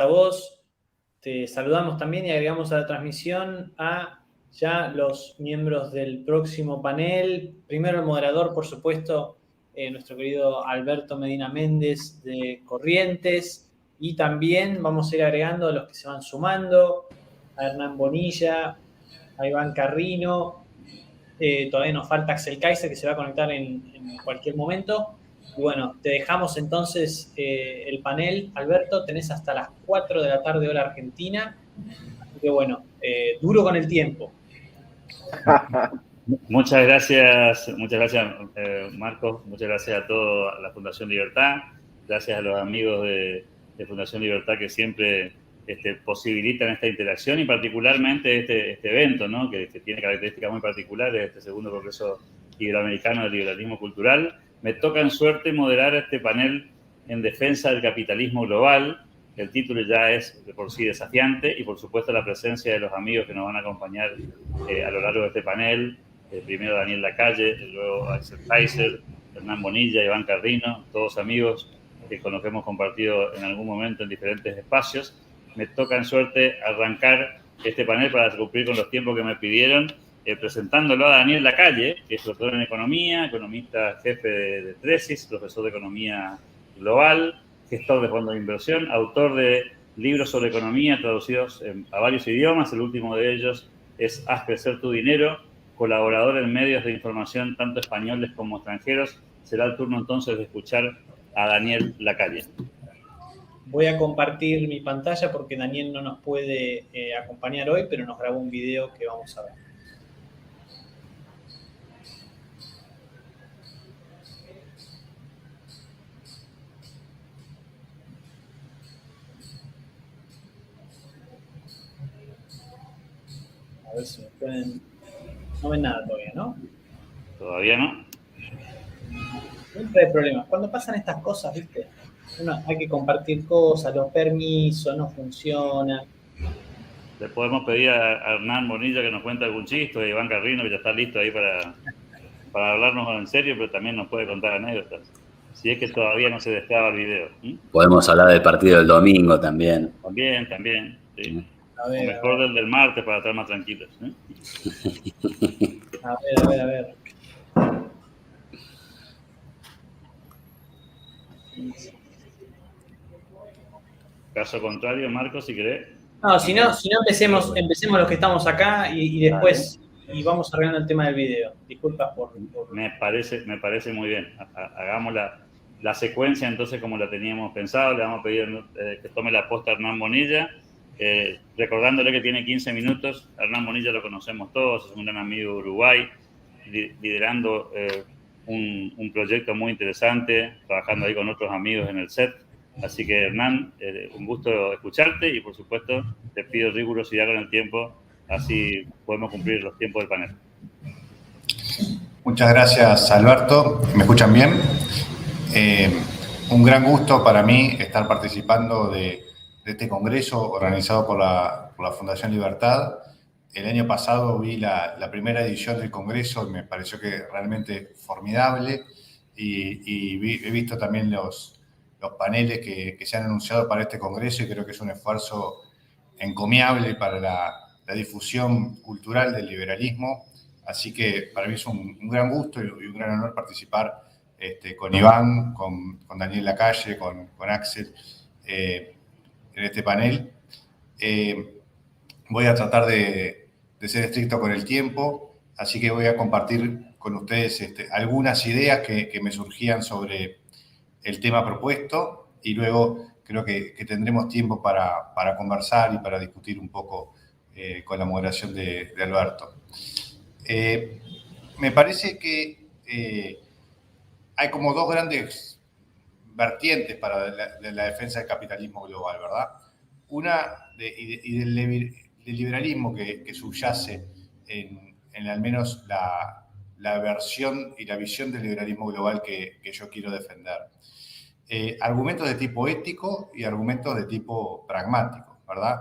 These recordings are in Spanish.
a vos. Te saludamos también y agregamos a la transmisión a ya los miembros del próximo panel. Primero el moderador, por supuesto, nuestro querido Alberto Medina Méndez de Corrientes. Y también vamos a ir agregando a los que se van sumando, a Hernán Bonilla, a Iván Carrino. Todavía nos falta Axel Kaiser, que se va a conectar en cualquier momento. Y bueno, te dejamos entonces el panel. Alberto, tenés hasta las 4 de la tarde hora argentina. Así que bueno, duro con el tiempo. Muchas gracias Marcos. Muchas gracias a toda la Fundación Libertad. Gracias a los amigos de Fundación Libertad que siempre posibilitan esta interacción y particularmente este evento, ¿no? que tiene características muy particulares, este segundo Congreso Iberoamericano del Liberalismo Cultural. Me toca en suerte moderar este panel en defensa del capitalismo global. El título ya es de por sí desafiante y, por supuesto, la presencia de los amigos que nos van a acompañar a lo largo de este panel. Primero Daniel Lacalle, luego Axel Kaiser, Hernán Bonilla, Iván Carrino, todos amigos con los que hemos compartido en algún momento en diferentes espacios. Me toca en suerte arrancar este panel para cumplir con los tiempos que me pidieron, presentándolo a Daniel Lacalle, que es doctor en economía, economista jefe de tesis, profesor de economía global, gestor de fondos de inversión, autor de libros sobre economía traducidos a varios idiomas. El último de ellos es Haz crecer tu dinero, colaborador en medios de información tanto españoles como extranjeros. Será el turno entonces de escuchar a Daniel Lacalle. Voy a compartir mi pantalla porque Daniel no nos puede acompañar hoy, pero nos grabó un video que vamos a ver. A ver si me pueden... No ven nada todavía, ¿no? Todavía no. Siempre hay problemas. Cuando pasan estas cosas, ¿viste? Hay que compartir cosas, los permisos no funcionan. Le podemos pedir a Hernán Bonilla que nos cuente algún chiste, a Iván Carrino, que ya está listo ahí para hablarnos en serio, pero también nos puede contar anécdotas. Si es que todavía no se destraba el video. Podemos hablar del partido del domingo también. También, sí. A ver, o mejor del martes para estar más tranquilos. A ver. Caso contrario, Marcos, si querés. No, si no empecemos los que estamos acá y después y vamos arreglando el tema del video. Disculpas por... Me parece muy bien. Hagamos la secuencia entonces como la teníamos pensado. Le vamos a pedir que tome la posta a Hernán Bonilla, recordándole que tiene 15 minutos. Hernán Bonilla lo conocemos todos, es un gran amigo de Uruguay, liderando un proyecto muy interesante, trabajando ahí con otros amigos en el set. Así que, Hernán, un gusto escucharte y, por supuesto, te pido rigurosidad con el tiempo, así podemos cumplir los tiempos del panel. Muchas gracias, Alberto. ¿Me escuchan bien? Un gran gusto para mí estar participando de este congreso organizado por la Fundación Libertad. El año pasado vi la primera edición del congreso y me pareció que realmente formidable y he visto también los paneles que se han anunciado para este congreso y creo que es un esfuerzo encomiable para la difusión cultural del liberalismo. Así que para mí es un gran gusto y un gran honor participar con Iván, con Daniel Lacalle, con Axel en este panel. Voy a tratar de ser estricto con el tiempo, así que voy a compartir con ustedes algunas ideas que me surgían sobre el tema propuesto y luego creo que tendremos tiempo para conversar y para discutir un poco con la moderación de Alberto. Me parece que hay como dos grandes vertientes para la defensa del capitalismo global, ¿verdad? Una del liberalismo que subyace en al menos la versión y la visión del liberalismo global que yo quiero defender. Argumentos de tipo ético y argumentos de tipo pragmático, ¿verdad?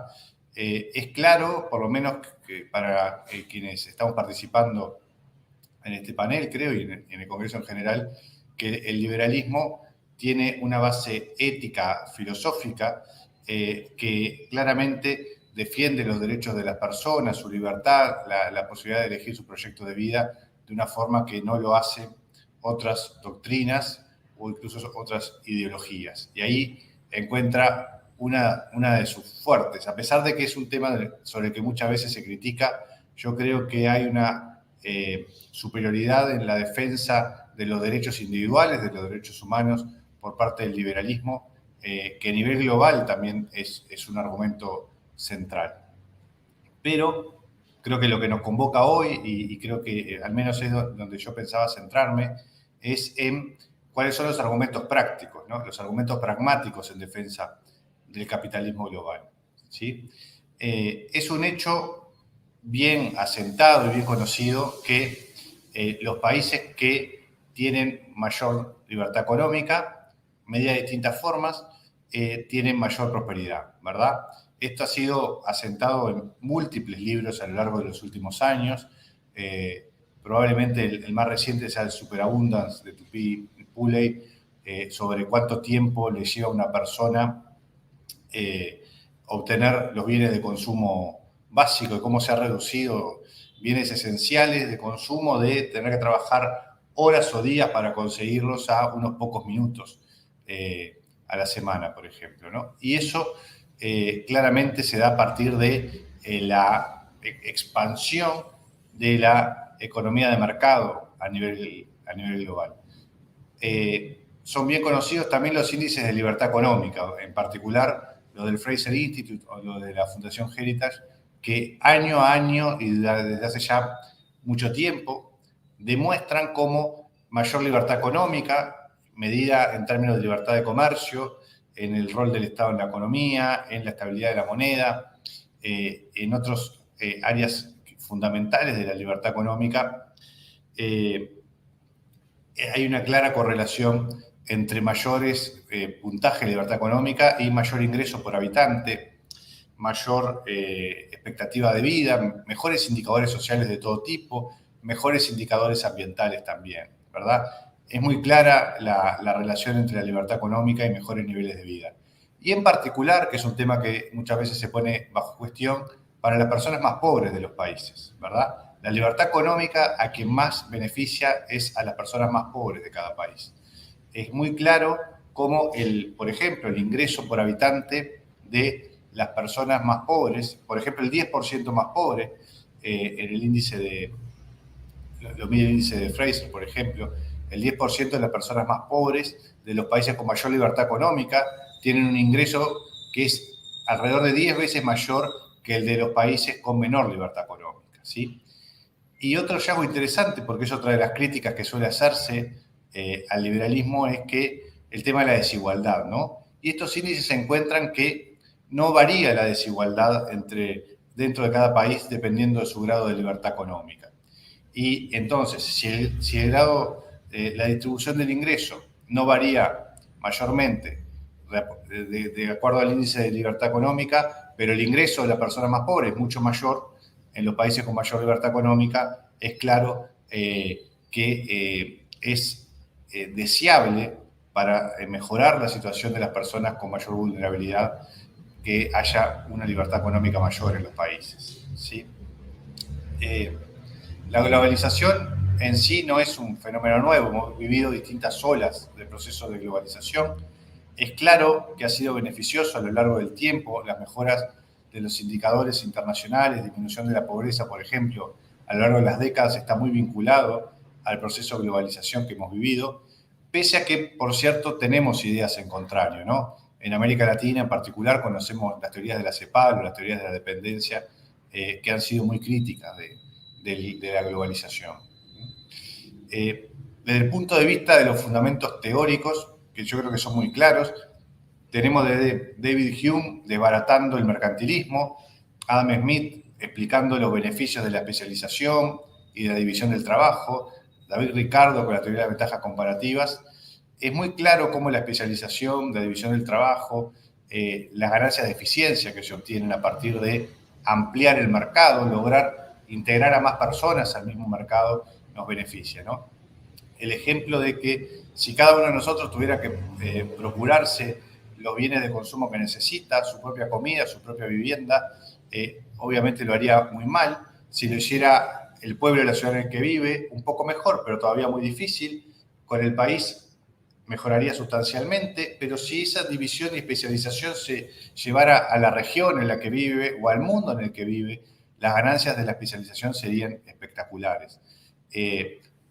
Es claro, por lo menos que para quienes estamos participando en este panel, creo, y en el Congreso en general, que el liberalismo tiene una base ética, filosófica, que claramente defiende los derechos de las personas, su libertad, la posibilidad de elegir su proyecto de vida de una forma que no lo hacen otras doctrinas o incluso otras ideologías. Y ahí encuentra una de sus fuertes. A pesar de que es un tema sobre el que muchas veces se critica, yo creo que hay una superioridad en la defensa de los derechos individuales, de los derechos humanos por parte del liberalismo, que a nivel global también es un argumento central. Pero creo que lo que nos convoca hoy, y creo que al menos es donde yo pensaba centrarme, es en cuáles son los argumentos prácticos, ¿no? Los argumentos pragmáticos en defensa del capitalismo global, ¿sí? Es un hecho bien asentado y bien conocido que los países que tienen mayor libertad económica, medida de distintas formas, tienen mayor prosperidad, ¿verdad? Esto ha sido asentado en múltiples libros a lo largo de los últimos años. Probablemente el más reciente sea el Superabundance de Tupi Puley, sobre cuánto tiempo le lleva a una persona obtener los bienes de consumo básico y cómo se ha reducido bienes esenciales de consumo de tener que trabajar horas o días para conseguirlos a unos pocos minutos a la semana, por ejemplo, ¿no? Y eso claramente se da a partir de la expansión de la economía de mercado a nivel global. Son bien conocidos también los índices de libertad económica, en particular lo del Fraser Institute o lo de la Fundación Heritage, que año a año y desde hace ya mucho tiempo demuestran cómo mayor libertad económica, medida en términos de libertad de comercio, en el rol del Estado en la economía, en la estabilidad de la moneda, en otras áreas fundamentales de la libertad económica, hay una clara correlación entre mayores puntajes de libertad económica y mayor ingreso por habitante, mayor expectativa de vida, mejores indicadores sociales de todo tipo, mejores indicadores ambientales también, ¿verdad? Es muy clara la relación entre la libertad económica y mejores niveles de vida. Y en particular, que es un tema que muchas veces se pone bajo cuestión, para las personas más pobres de los países, ¿verdad? La libertad económica a quien más beneficia es a las personas más pobres de cada país. Es muy claro cómo, por ejemplo, el ingreso por habitante de las personas más pobres, por ejemplo, el 10% más pobre, en el índice lo mide el índice de Fraser, por ejemplo, el 10% de las personas más pobres de los países con mayor libertad económica tienen un ingreso que es alrededor de 10 veces mayor que el de los países con menor libertad económica, ¿sí? Y otro hallazgo interesante, porque es otra de las críticas que suele hacerse al liberalismo, es que el tema de la desigualdad, ¿no? Y estos índices encuentran que no varía la desigualdad dentro de cada país dependiendo de su grado de libertad económica. Y entonces, si el grado, la distribución del ingreso no varía mayormente de acuerdo al índice de libertad económica, pero el ingreso de la persona más pobre es mucho mayor en los países con mayor libertad económica, es claro que es deseable para mejorar la situación de las personas con mayor vulnerabilidad que haya una libertad económica mayor en los países, ¿sí? La globalización en sí no es un fenómeno nuevo, hemos vivido distintas olas del proceso de globalización. Es claro que ha sido beneficioso a lo largo del tiempo las mejoras de los indicadores internacionales, disminución de la pobreza, por ejemplo, a lo largo de las décadas está muy vinculado al proceso de globalización que hemos vivido, pese a que, por cierto, tenemos ideas en contrario, ¿no? En América Latina, en particular, conocemos las teorías de la CEPAL o las teorías de la dependencia, que han sido muy críticas de la globalización. Desde el punto de vista de los fundamentos teóricos, que yo creo que son muy claros, tenemos desde David Hume desbaratando el mercantilismo, Adam Smith explicando los beneficios de la especialización y de la división del trabajo, David Ricardo con la teoría de las ventajas comparativas. Es muy claro cómo la especialización, la división del trabajo, las ganancias de eficiencia que se obtienen a partir de ampliar el mercado, lograr integrar a más personas al mismo mercado, nos beneficia, ¿no? El ejemplo de que si cada uno de nosotros tuviera que procurarse los bienes de consumo que necesita, su propia comida, su propia vivienda. Obviamente lo haría muy mal. Si lo hiciera el pueblo de la ciudad en el que vive, un poco mejor, pero todavía muy difícil. Con el país mejoraría sustancialmente, pero si esa división y especialización se llevara a la región en la que vive o al mundo en el que vive, las ganancias de la especialización serían espectaculares.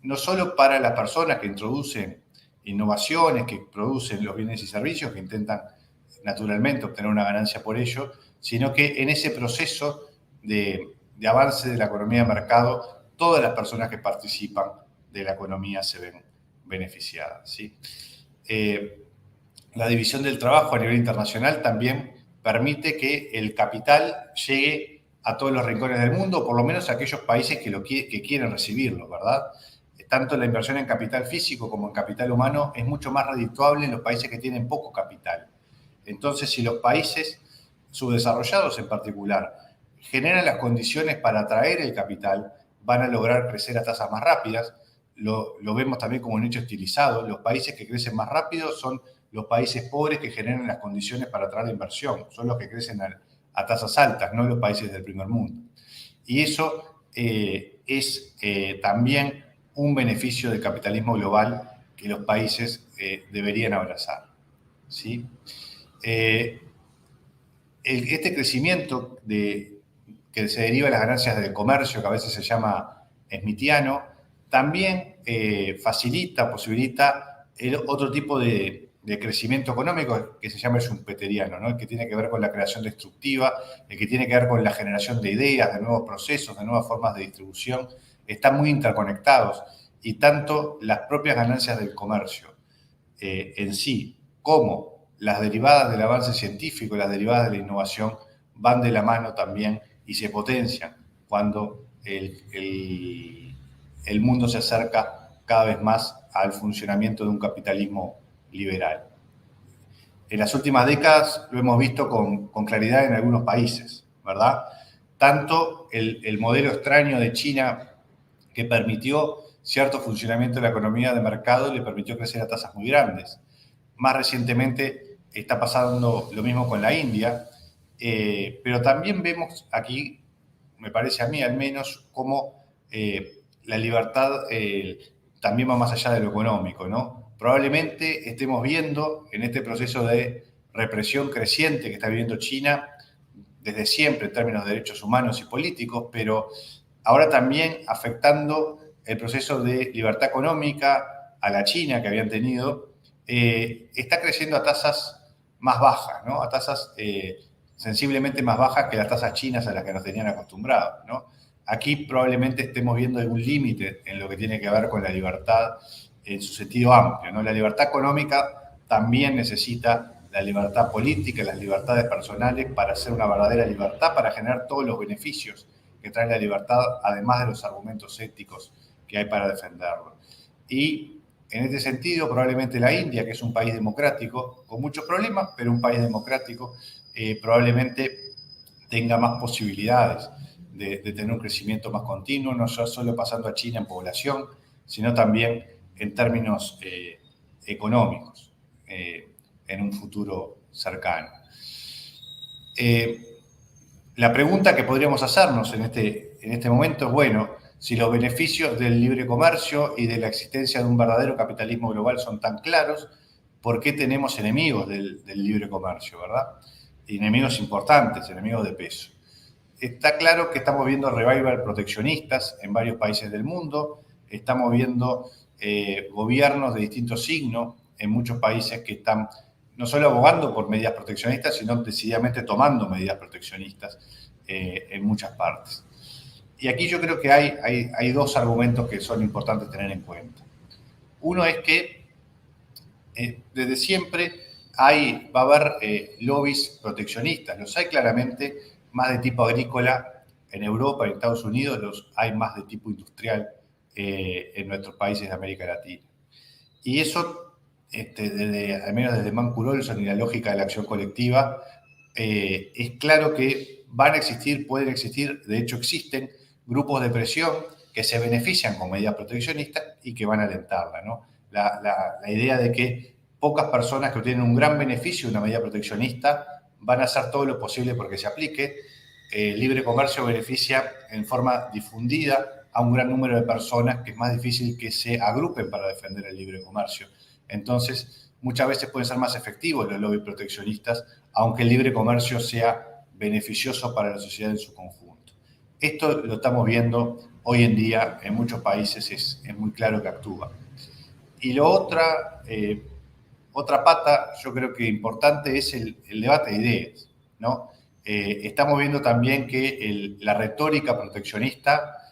No solo para las personas que introducen innovaciones, que producen los bienes y servicios, que intentan naturalmente obtener una ganancia por ello, sino que en ese proceso de avance de la economía de mercado, todas las personas que participan de la economía se ven beneficiadas, ¿sí? La división del trabajo a nivel internacional también permite que el capital llegue a todos los rincones del mundo, por lo menos a aquellos países que quieren recibirlo, ¿verdad? Tanto la inversión en capital físico como en capital humano es mucho más redituable en los países que tienen poco capital. Entonces, si los países subdesarrollados en particular generan las condiciones para atraer el capital, van a lograr crecer a tasas más rápidas. Lo vemos también como un hecho estilizado. Los países que crecen más rápido son los países pobres que generan las condiciones para atraer la inversión. Son los que crecen a tasas altas, no los países del primer mundo. Y eso es también un beneficio del capitalismo global que los países deberían abrazar, ¿sí? Este crecimiento que se deriva de las ganancias del comercio, que a veces se llama smithiano, también posibilita otro tipo de crecimiento económico que se llama el schumpeteriano, ¿no? El que tiene que ver con la creación destructiva, el que tiene que ver con la generación de ideas, de nuevos procesos, de nuevas formas de distribución. Están muy interconectados y tanto las propias ganancias del comercio en sí como las derivadas del avance científico, las derivadas de la innovación van de la mano también y se potencian cuando el mundo se acerca cada vez más al funcionamiento de un capitalismo liberal. En las últimas décadas lo hemos visto con claridad en algunos países, ¿verdad? Tanto el modelo extraño de China que permitió cierto funcionamiento de la economía de mercado y le permitió crecer a tasas muy grandes. Más recientemente está pasando lo mismo con la India, pero también vemos aquí, me parece a mí al menos, cómo la libertad también va más allá de lo económico, ¿no? Probablemente estemos viendo en este proceso de represión creciente que está viviendo China desde siempre en términos de derechos humanos y políticos, pero ahora también afectando el proceso de libertad económica a la China que habían tenido, está creciendo a tasas más bajas, ¿no? A tasas sensiblemente más bajas que las tasas chinas a las que nos tenían acostumbrados, ¿no? Aquí probablemente estemos viendo algún límite en lo que tiene que ver con la libertad en su sentido amplio, ¿no? La libertad económica también necesita la libertad política, las libertades personales para ser una verdadera libertad, para generar todos los beneficios que trae la libertad, además de los argumentos éticos que hay para defenderlo. Y en este sentido, probablemente la India, que es un país democrático, con muchos problemas, pero un país democrático, probablemente tenga más posibilidades de tener un crecimiento más continuo, no solo pasando a China en población, sino también en términos económicos en un futuro cercano. La pregunta que podríamos hacernos en este momento es, bueno, si los beneficios del libre comercio y de la existencia de un verdadero capitalismo global son tan claros, ¿por qué tenemos enemigos del libre comercio, verdad? Y enemigos importantes, enemigos de peso. Está claro que estamos viendo revival proteccionistas en varios países del mundo, estamos viendo gobiernos de distinto signo en muchos países que están no solo abogando por medidas proteccionistas, sino decididamente tomando medidas proteccionistas en muchas partes. Y aquí yo creo que hay dos argumentos que son importantes tener en cuenta. Uno es que desde siempre va a haber lobbies proteccionistas. Los hay claramente más de tipo agrícola en Europa y en Estados Unidos, los hay más de tipo industrial en nuestros países de América Latina. Y eso, al menos desde Mancur Olson y la lógica de la acción colectiva, es claro que van a existir, pueden existir, de hecho existen grupos de presión que se benefician con medidas proteccionistas y que van a alentarla, ¿no? La idea de que pocas personas que obtienen un gran beneficio de una medida proteccionista van a hacer todo lo posible porque se aplique. El libre comercio beneficia en forma difundida a un gran número de personas que es más difícil que se agrupen para defender el libre comercio. Entonces, muchas veces pueden ser más efectivos los lobbies proteccionistas, aunque el libre comercio sea beneficioso para la sociedad en su conjunto. Esto lo estamos viendo hoy en día en muchos países, es muy claro que actúa. Y lo otra pata, yo creo que importante, es el debate de ideas, ¿no? Estamos viendo también que la retórica proteccionista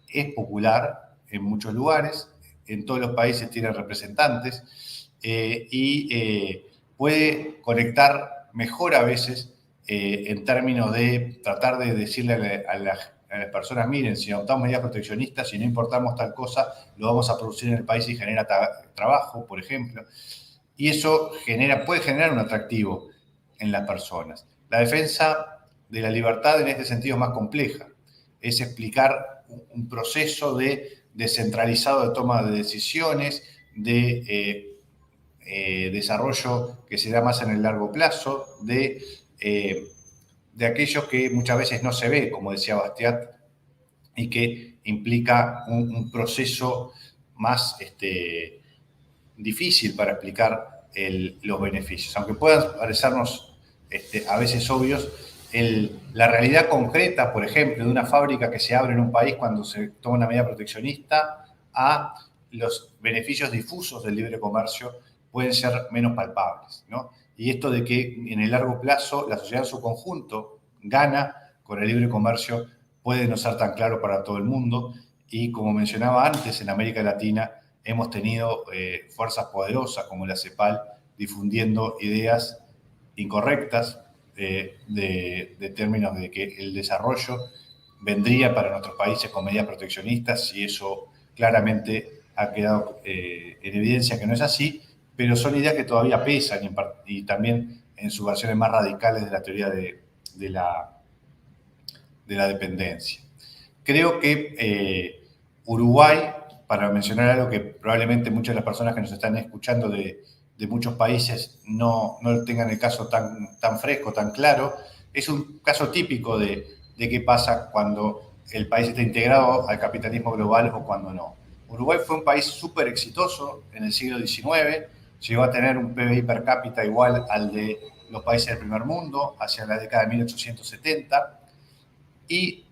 es popular en muchos lugares, en todos los países tiene representantes y puede conectar mejor a veces en términos de tratar de decirle a las personas, miren, si adoptamos medidas proteccionistas, si no importamos tal cosa, lo vamos a producir en el país y genera trabajo, por ejemplo. Y eso puede generar un atractivo en las personas. La defensa de la libertad en este sentido es más compleja. Es explicar un proceso de descentralizado de toma de decisiones, de desarrollo que se da más en el largo plazo, de aquellos que muchas veces no se ve, como decía Bastiat, y que implica un proceso más difícil para explicar los beneficios. Aunque puedan parecernos a veces obvios, la realidad concreta, por ejemplo, de una fábrica que se abre en un país cuando se toma una medida proteccionista a los beneficios difusos del libre comercio pueden ser menos palpables, ¿no? Y esto de que en el largo plazo la sociedad en su conjunto gana con el libre comercio puede no ser tan claro para todo el mundo. Y como mencionaba antes, en América Latina hemos tenido fuerzas poderosas como la CEPAL difundiendo ideas incorrectas de términos de que el desarrollo vendría para nuestros países con medidas proteccionistas, y eso claramente ha quedado en evidencia que no es así, pero son ideas que todavía pesan y también en sus versiones más radicales de la teoría de la dependencia. Creo que Uruguay, para mencionar algo que probablemente muchas de las personas que nos están escuchando de muchos países no tengan el caso tan fresco, tan claro, es un caso típico de qué pasa cuando el país está integrado al capitalismo global o cuando no. Uruguay fue un país súper exitoso en el siglo XIX, llegó a tener un PBI per cápita igual al de los países del primer mundo hacia la década de 1870, y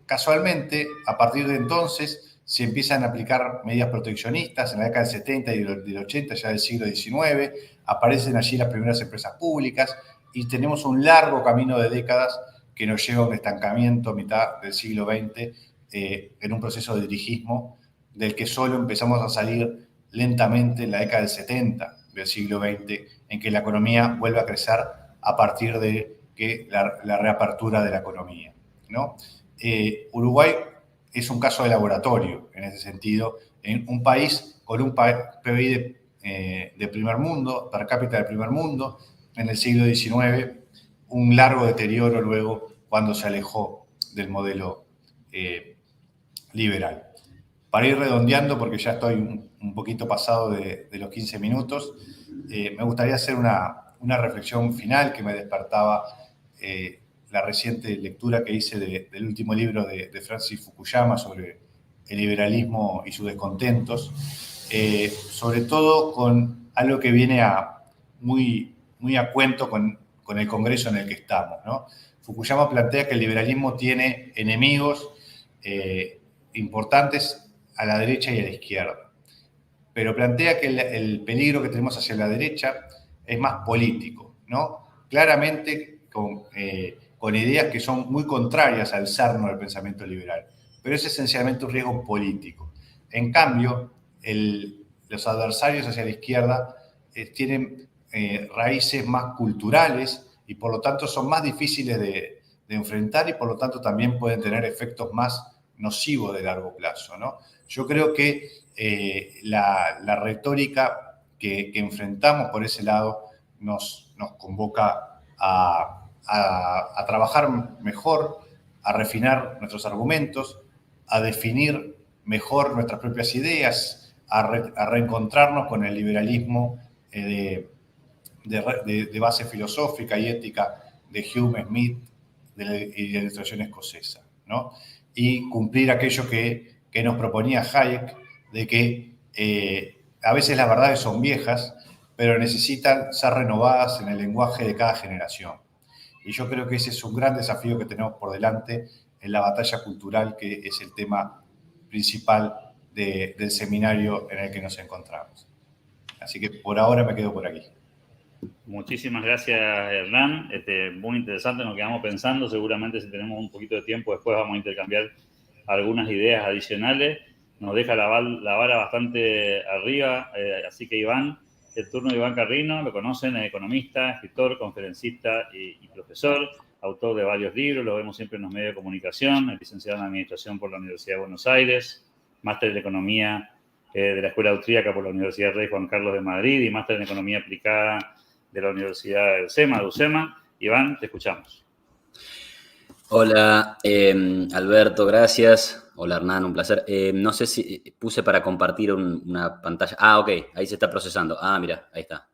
casualmente, a partir de entonces, se empiezan a aplicar medidas proteccionistas en la década del 70 y del 80, ya del siglo XIX, aparecen allí las primeras empresas públicas y tenemos un largo camino de décadas que nos lleva a un estancamiento a mitad del siglo XX en un proceso de dirigismo del que solo empezamos a salir lentamente en la década del 70 del siglo XX, en que la economía vuelve a crecer a partir de que la reapertura de la economía, ¿no? Uruguay es un caso de laboratorio en ese sentido, en un país con un PBI de primer mundo, per cápita del primer mundo, en el siglo XIX, un largo deterioro luego cuando se alejó del modelo liberal. Para ir redondeando, porque ya estoy un poquito pasado de los 15 minutos, me gustaría hacer una reflexión final que me despertaba la reciente lectura que hice del último libro de Francis Fukuyama sobre el liberalismo y sus descontentos, sobre todo con algo que viene muy a cuento con el Congreso en el que estamos, ¿no? Fukuyama plantea que el liberalismo tiene enemigos importantes a la derecha y a la izquierda, pero plantea que el peligro que tenemos hacia la derecha es más político, ¿no? Claramente con ideas que son muy contrarias al cerno del pensamiento liberal, pero es esencialmente un riesgo político. En cambio, los adversarios hacia la izquierda tienen raíces más culturales y por lo tanto son más difíciles de enfrentar y por lo tanto también pueden tener efectos más nocivos de largo plazo, ¿no? Yo creo que la retórica que enfrentamos por ese lado nos convoca a trabajar mejor, a refinar nuestros argumentos, a definir mejor nuestras propias ideas, a reencontrarnos con el liberalismo de base filosófica y ética de Hume, Smith y de la Ilustración escocesa, ¿no? Y cumplir aquello que nos proponía Hayek, de que a veces las verdades son viejas, pero necesitan ser renovadas en el lenguaje de cada generación. Y yo creo que ese es un gran desafío que tenemos por delante en la batalla cultural, que es el tema principal del seminario en el que nos encontramos. Así que por ahora me quedo por aquí. Muchísimas gracias, Hernán. Muy interesante, nos quedamos pensando. Seguramente si tenemos un poquito de tiempo después vamos a intercambiar algunas ideas adicionales. Nos deja la vara bastante arriba. Así que Iván, el turno de Iván Carrino, lo conocen, es economista, escritor, conferencista y profesor, autor de varios libros, lo vemos siempre en los medios de comunicación, es licenciado en Administración por la Universidad de Buenos Aires, máster de Economía de la Escuela Austríaca por la Universidad Rey Juan Carlos de Madrid y máster en Economía Aplicada de la Universidad de UCEMA. Iván, te escuchamos. Hola, Alberto, gracias. Hola, Hernán, un placer. No sé si puse para compartir una pantalla. Ah, ok, ahí se está procesando. Ah, mira, ahí está.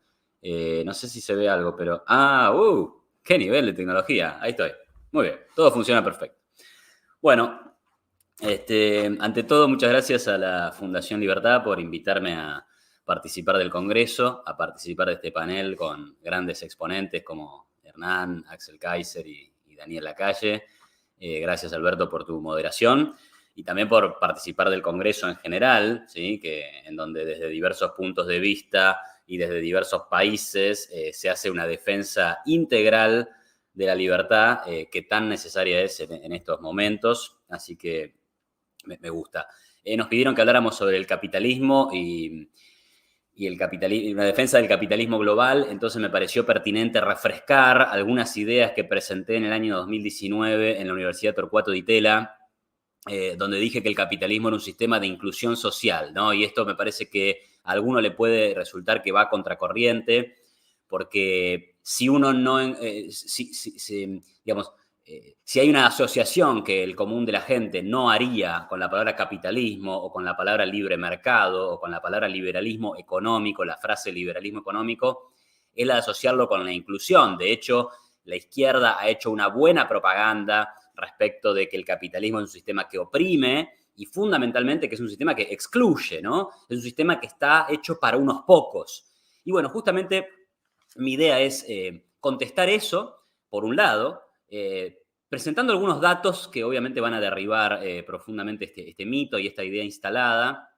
No sé si se ve algo, pero... ¡Qué nivel de tecnología! Ahí estoy. Muy bien, todo funciona perfecto. Bueno, ante todo, muchas gracias a la Fundación Libertad por invitarme a participar del Congreso, a participar de este panel con grandes exponentes como Hernán, Axel Kaiser y Daniel Lacalle. Gracias, Alberto, por tu moderación y también por participar del Congreso en general, ¿sí? En donde desde diversos puntos de vista y desde diversos países se hace una defensa integral de la libertad que tan necesaria es en estos momentos. Así que me gusta. Nos pidieron que habláramos sobre el capitalismo y una defensa del capitalismo global, entonces me pareció pertinente refrescar algunas ideas que presenté en el año 2019 en la Universidad Torcuato Di Tella, donde dije que el capitalismo era un sistema de inclusión social, ¿no? Y esto me parece que a alguno le puede resultar que va a contracorriente, porque si uno no, si hay una asociación que el común de la gente no haría con la palabra capitalismo o con la palabra libre mercado o con la palabra liberalismo económico, la frase liberalismo económico, es la de asociarlo con la inclusión. De hecho, la izquierda ha hecho una buena propaganda respecto de que el capitalismo es un sistema que oprime y fundamentalmente que es un sistema que excluye, ¿no? Es un sistema que está hecho para unos pocos. Y bueno, justamente mi idea es contestar eso, por un lado, presentando algunos datos que obviamente van a derribar profundamente este mito y esta idea instalada.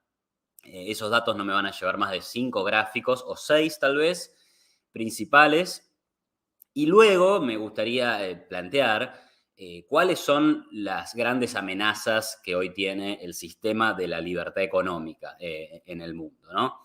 Esos datos no me van a llevar más de 5 gráficos, o 6 tal vez, principales. Y luego me gustaría plantear cuáles son las grandes amenazas que hoy tiene el sistema de la libertad económica en el mundo, ¿no?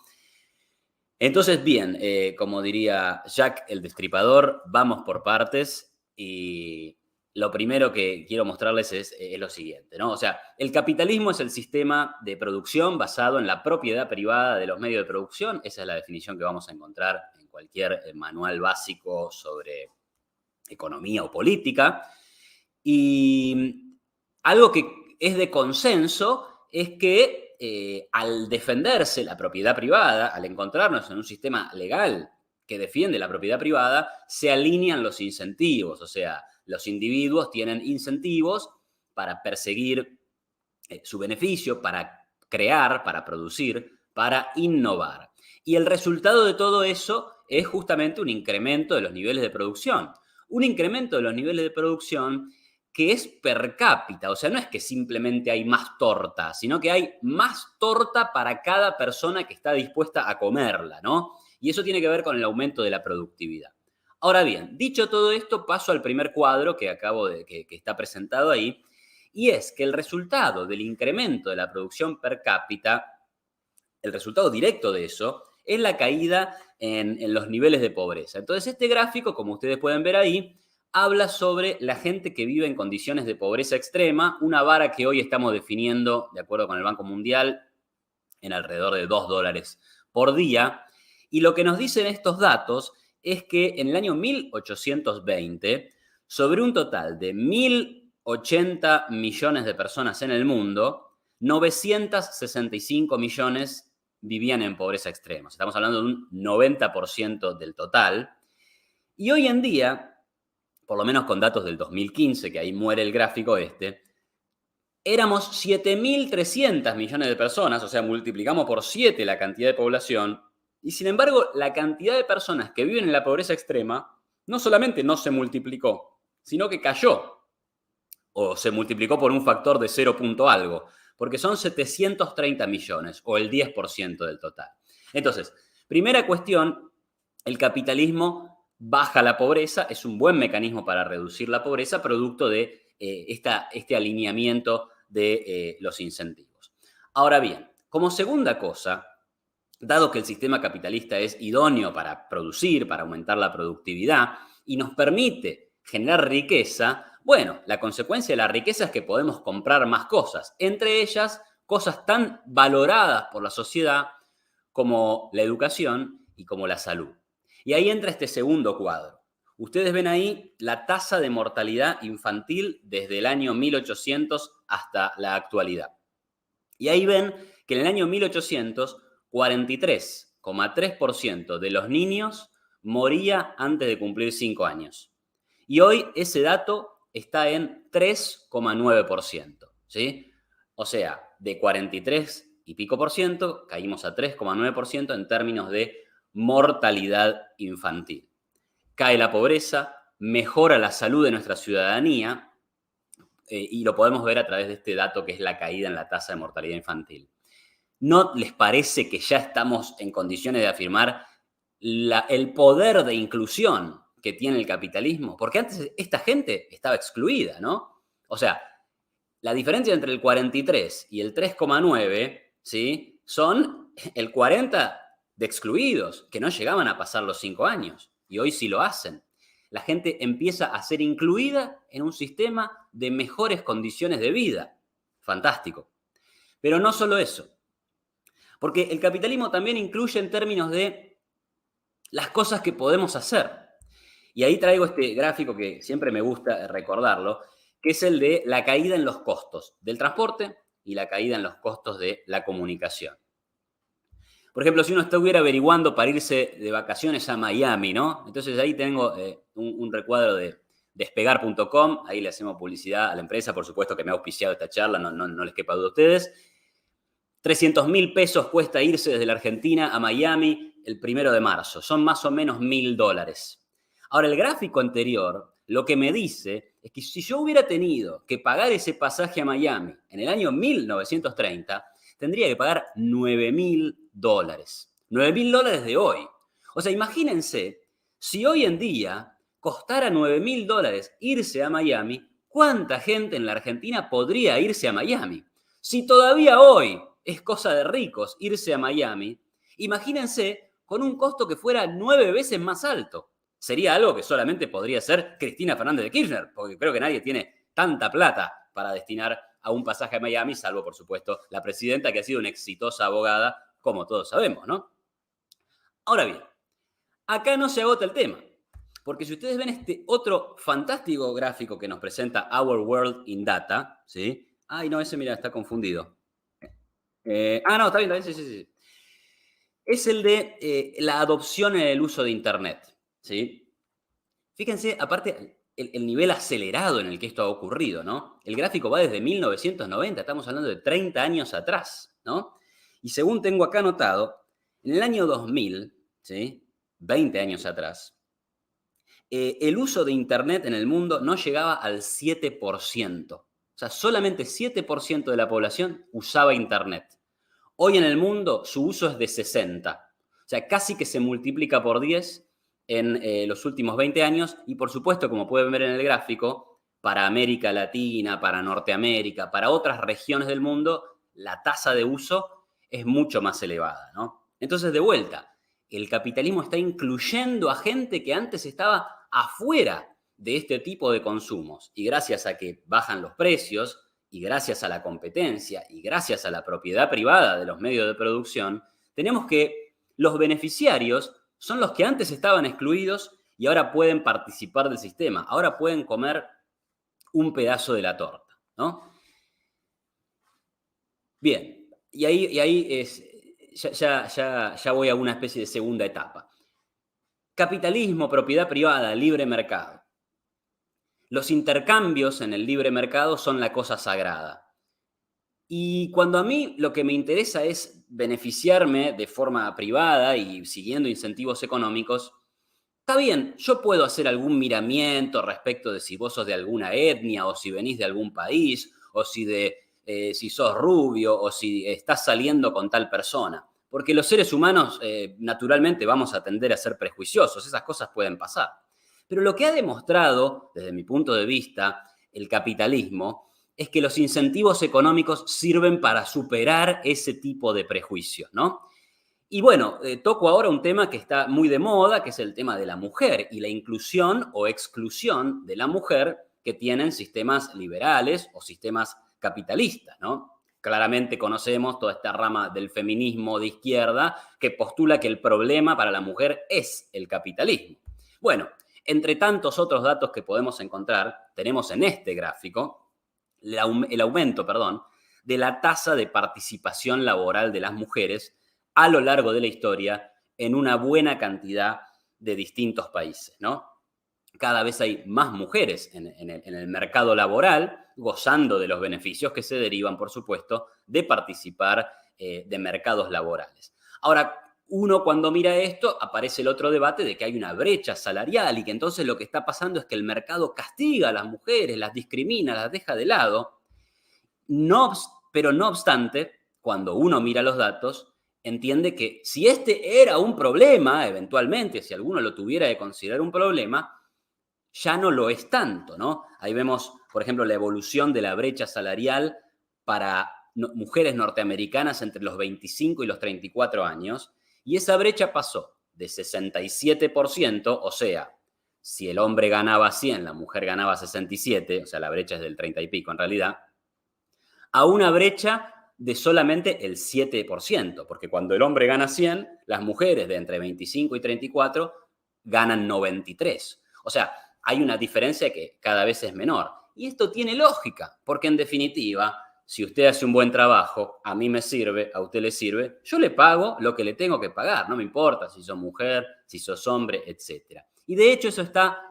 Entonces, bien, como diría Jack el Destripador, vamos por partes y lo primero que quiero mostrarles es lo siguiente, ¿no? O sea, el capitalismo es el sistema de producción basado en la propiedad privada de los medios de producción. Esa es la definición que vamos a encontrar en cualquier manual básico sobre economía o política. Y algo que es de consenso es que al defenderse la propiedad privada, al encontrarnos en un sistema legal que defiende la propiedad privada, se alinean los incentivos, o sea, los individuos tienen incentivos para perseguir su beneficio, para crear, para producir, para innovar. Y el resultado de todo eso es justamente un incremento de los niveles de producción. Un incremento de los niveles de producción que es per cápita, o sea, no es que simplemente hay más torta, sino que hay más torta para cada persona que está dispuesta a comerla, ¿no? Y eso tiene que ver con el aumento de la productividad. Ahora bien, dicho todo esto, paso al primer cuadro que que está presentado ahí, y es que el resultado del incremento de la producción per cápita, el resultado directo de eso, es la caída en los niveles de pobreza. Entonces, este gráfico, como ustedes pueden ver ahí, habla sobre la gente que vive en condiciones de pobreza extrema, una vara que hoy estamos definiendo, de acuerdo con el Banco Mundial, en alrededor de $2 por día. Y lo que nos dicen estos datos es que en el año 1820, sobre un total de 1.080 millones de personas en el mundo, 965 millones vivían en pobreza extrema. Estamos hablando de un 90% del total. Y hoy en día, por lo menos con datos del 2015, que ahí muere el gráfico éramos 7.300 millones de personas, o sea, multiplicamos por 7 la cantidad de población, y sin embargo, la cantidad de personas que viven en la pobreza extrema no solamente no se multiplicó, sino que cayó, o se multiplicó por un factor de 0 punto algo, porque son 730 millones, o el 10% del total. Entonces, primera cuestión, el capitalismo baja la pobreza, es un buen mecanismo para reducir la pobreza, producto de este alineamiento de los incentivos. Ahora bien, como segunda cosa, dado que el sistema capitalista es idóneo para producir, para aumentar la productividad y nos permite generar riqueza, bueno, la consecuencia de la riqueza es que podemos comprar más cosas, entre ellas cosas tan valoradas por la sociedad como la educación y como la salud. Y ahí entra este segundo cuadro. Ustedes ven ahí la tasa de mortalidad infantil desde el año 1800 hasta la actualidad. Y ahí ven que en el año 1800, 43,3% de los niños moría antes de cumplir 5 años. Y hoy ese dato está en 3,9%, ¿sí? O sea, de 43 y pico por ciento caímos a 3,9% en términos de mortalidad infantil. Cae la pobreza, mejora la salud de nuestra ciudadanía, y lo podemos ver a través de este dato que es la caída en la tasa de mortalidad infantil. ¿No les parece que ya estamos en condiciones de afirmar el poder de inclusión que tiene el capitalismo? Porque antes esta gente estaba excluida, ¿no? O sea, la diferencia entre el 43 y el 3,9, ¿sí? Son el 40 de excluidos, que no llegaban a pasar los 5 años, y hoy sí lo hacen. La gente empieza a ser incluida en un sistema de mejores condiciones de vida. Fantástico. Pero no solo eso, porque el capitalismo también incluye en términos de las cosas que podemos hacer. Y ahí traigo este gráfico que siempre me gusta recordarlo, que es el de la caída en los costos del transporte y la caída en los costos de la comunicación. Por ejemplo, si uno estuviera averiguando para irse de vacaciones a Miami, ¿no? Entonces ahí tengo un recuadro de despegar.com, ahí le hacemos publicidad a la empresa, por supuesto que me ha auspiciado esta charla, no les quepa duda a ustedes. 300.000 pesos cuesta irse desde la Argentina a Miami el 1 de marzo, son más o menos $1.000. Ahora, el gráfico anterior lo que me dice es que si yo hubiera tenido que pagar ese pasaje a Miami en el año 1930, tendría que pagar $9.000. $9.000 de hoy. O sea, imagínense, si hoy en día costara $9.000 irse a Miami, ¿cuánta gente en la Argentina podría irse a Miami? Si todavía hoy es cosa de ricos irse a Miami, imagínense con un costo que fuera 9 veces más alto. Sería algo que solamente podría ser Cristina Fernández de Kirchner, porque creo que nadie tiene tanta plata para destinar a un pasaje a Miami, salvo, por supuesto, la presidenta, que ha sido una exitosa abogada, como todos sabemos, ¿no? Ahora bien, acá no se agota el tema, porque si ustedes ven este otro fantástico gráfico que nos presenta Our World in Data, ¿sí? Ay, no, ese, mira, está confundido. No, está bien, sí. Es el de la adopción en el uso de Internet, ¿sí? Fíjense, aparte, el nivel acelerado en el que esto ha ocurrido, ¿no? El gráfico va desde 1990, estamos hablando de 30 años atrás, ¿no? Y según tengo acá anotado, en el año 2000, ¿sí? 20 años atrás, el uso de Internet en el mundo no llegaba al 7%. O sea, solamente 7% de la población usaba Internet. Hoy en el mundo su uso es de 60. O sea, casi que se multiplica por 10 en los últimos 20 años. Y por supuesto, como pueden ver en el gráfico, para América Latina, para Norteamérica, para otras regiones del mundo, la tasa de uso es mucho más elevada, ¿no? Entonces, de vuelta, el capitalismo está incluyendo a gente que antes estaba afuera de este tipo de consumos. Y gracias a que bajan los precios, y gracias a la competencia, y gracias a la propiedad privada de los medios de producción, tenemos que los beneficiarios son los que antes estaban excluidos y ahora pueden participar del sistema, ahora pueden comer un pedazo de la torta, ¿no? Bien, y ahí ya voy a una especie de segunda etapa. Capitalismo, propiedad privada, libre mercado. Los intercambios en el libre mercado son la cosa sagrada. Y cuando a mí lo que me interesa es beneficiarme de forma privada y siguiendo incentivos económicos, está bien, yo puedo hacer algún miramiento respecto de si vos sos de alguna etnia o si venís de algún país o si sos rubio o si estás saliendo con tal persona. Porque los seres humanos naturalmente vamos a tender a ser prejuiciosos, esas cosas pueden pasar. Pero lo que ha demostrado, desde mi punto de vista, el capitalismo es que los incentivos económicos sirven para superar ese tipo de prejuicios, ¿no? Y bueno, toco ahora un tema que está muy de moda, que es el tema de la mujer y la inclusión o exclusión de la mujer que tienen sistemas liberales o sistemas capitalistas, ¿no? Claramente conocemos toda esta rama del feminismo de izquierda que postula que el problema para la mujer es el capitalismo. Bueno, entre tantos otros datos que podemos encontrar, tenemos en este gráfico el aumento, de la tasa de participación laboral de las mujeres a lo largo de la historia en una buena cantidad de distintos países, ¿no? Cada vez hay más mujeres en el mercado laboral, gozando de los beneficios que se derivan, por supuesto, de participar de mercados laborales. Ahora, uno cuando mira esto, aparece el otro debate de que hay una brecha salarial y que entonces lo que está pasando es que el mercado castiga a las mujeres, las discrimina, las deja de lado. Pero no obstante, cuando uno mira los datos, entiende que si este era un problema, eventualmente, si alguno lo tuviera que considerar un problema, ya no lo es tanto, ¿no? Ahí vemos, por ejemplo, la evolución de la brecha salarial para mujeres norteamericanas entre los 25 y los 34 años, y esa brecha pasó de 67%, o sea, si el hombre ganaba 100, la mujer ganaba 67, o sea, la brecha es del 30 y pico en realidad, a una brecha de solamente el 7%, porque cuando el hombre gana 100, las mujeres de entre 25 y 34 ganan 93. O sea, hay una diferencia que cada vez es menor. Y esto tiene lógica, porque en definitiva, si usted hace un buen trabajo, a mí me sirve, a usted le sirve, yo le pago lo que le tengo que pagar, no me importa si sos mujer, si sos hombre, etc. Y de hecho eso está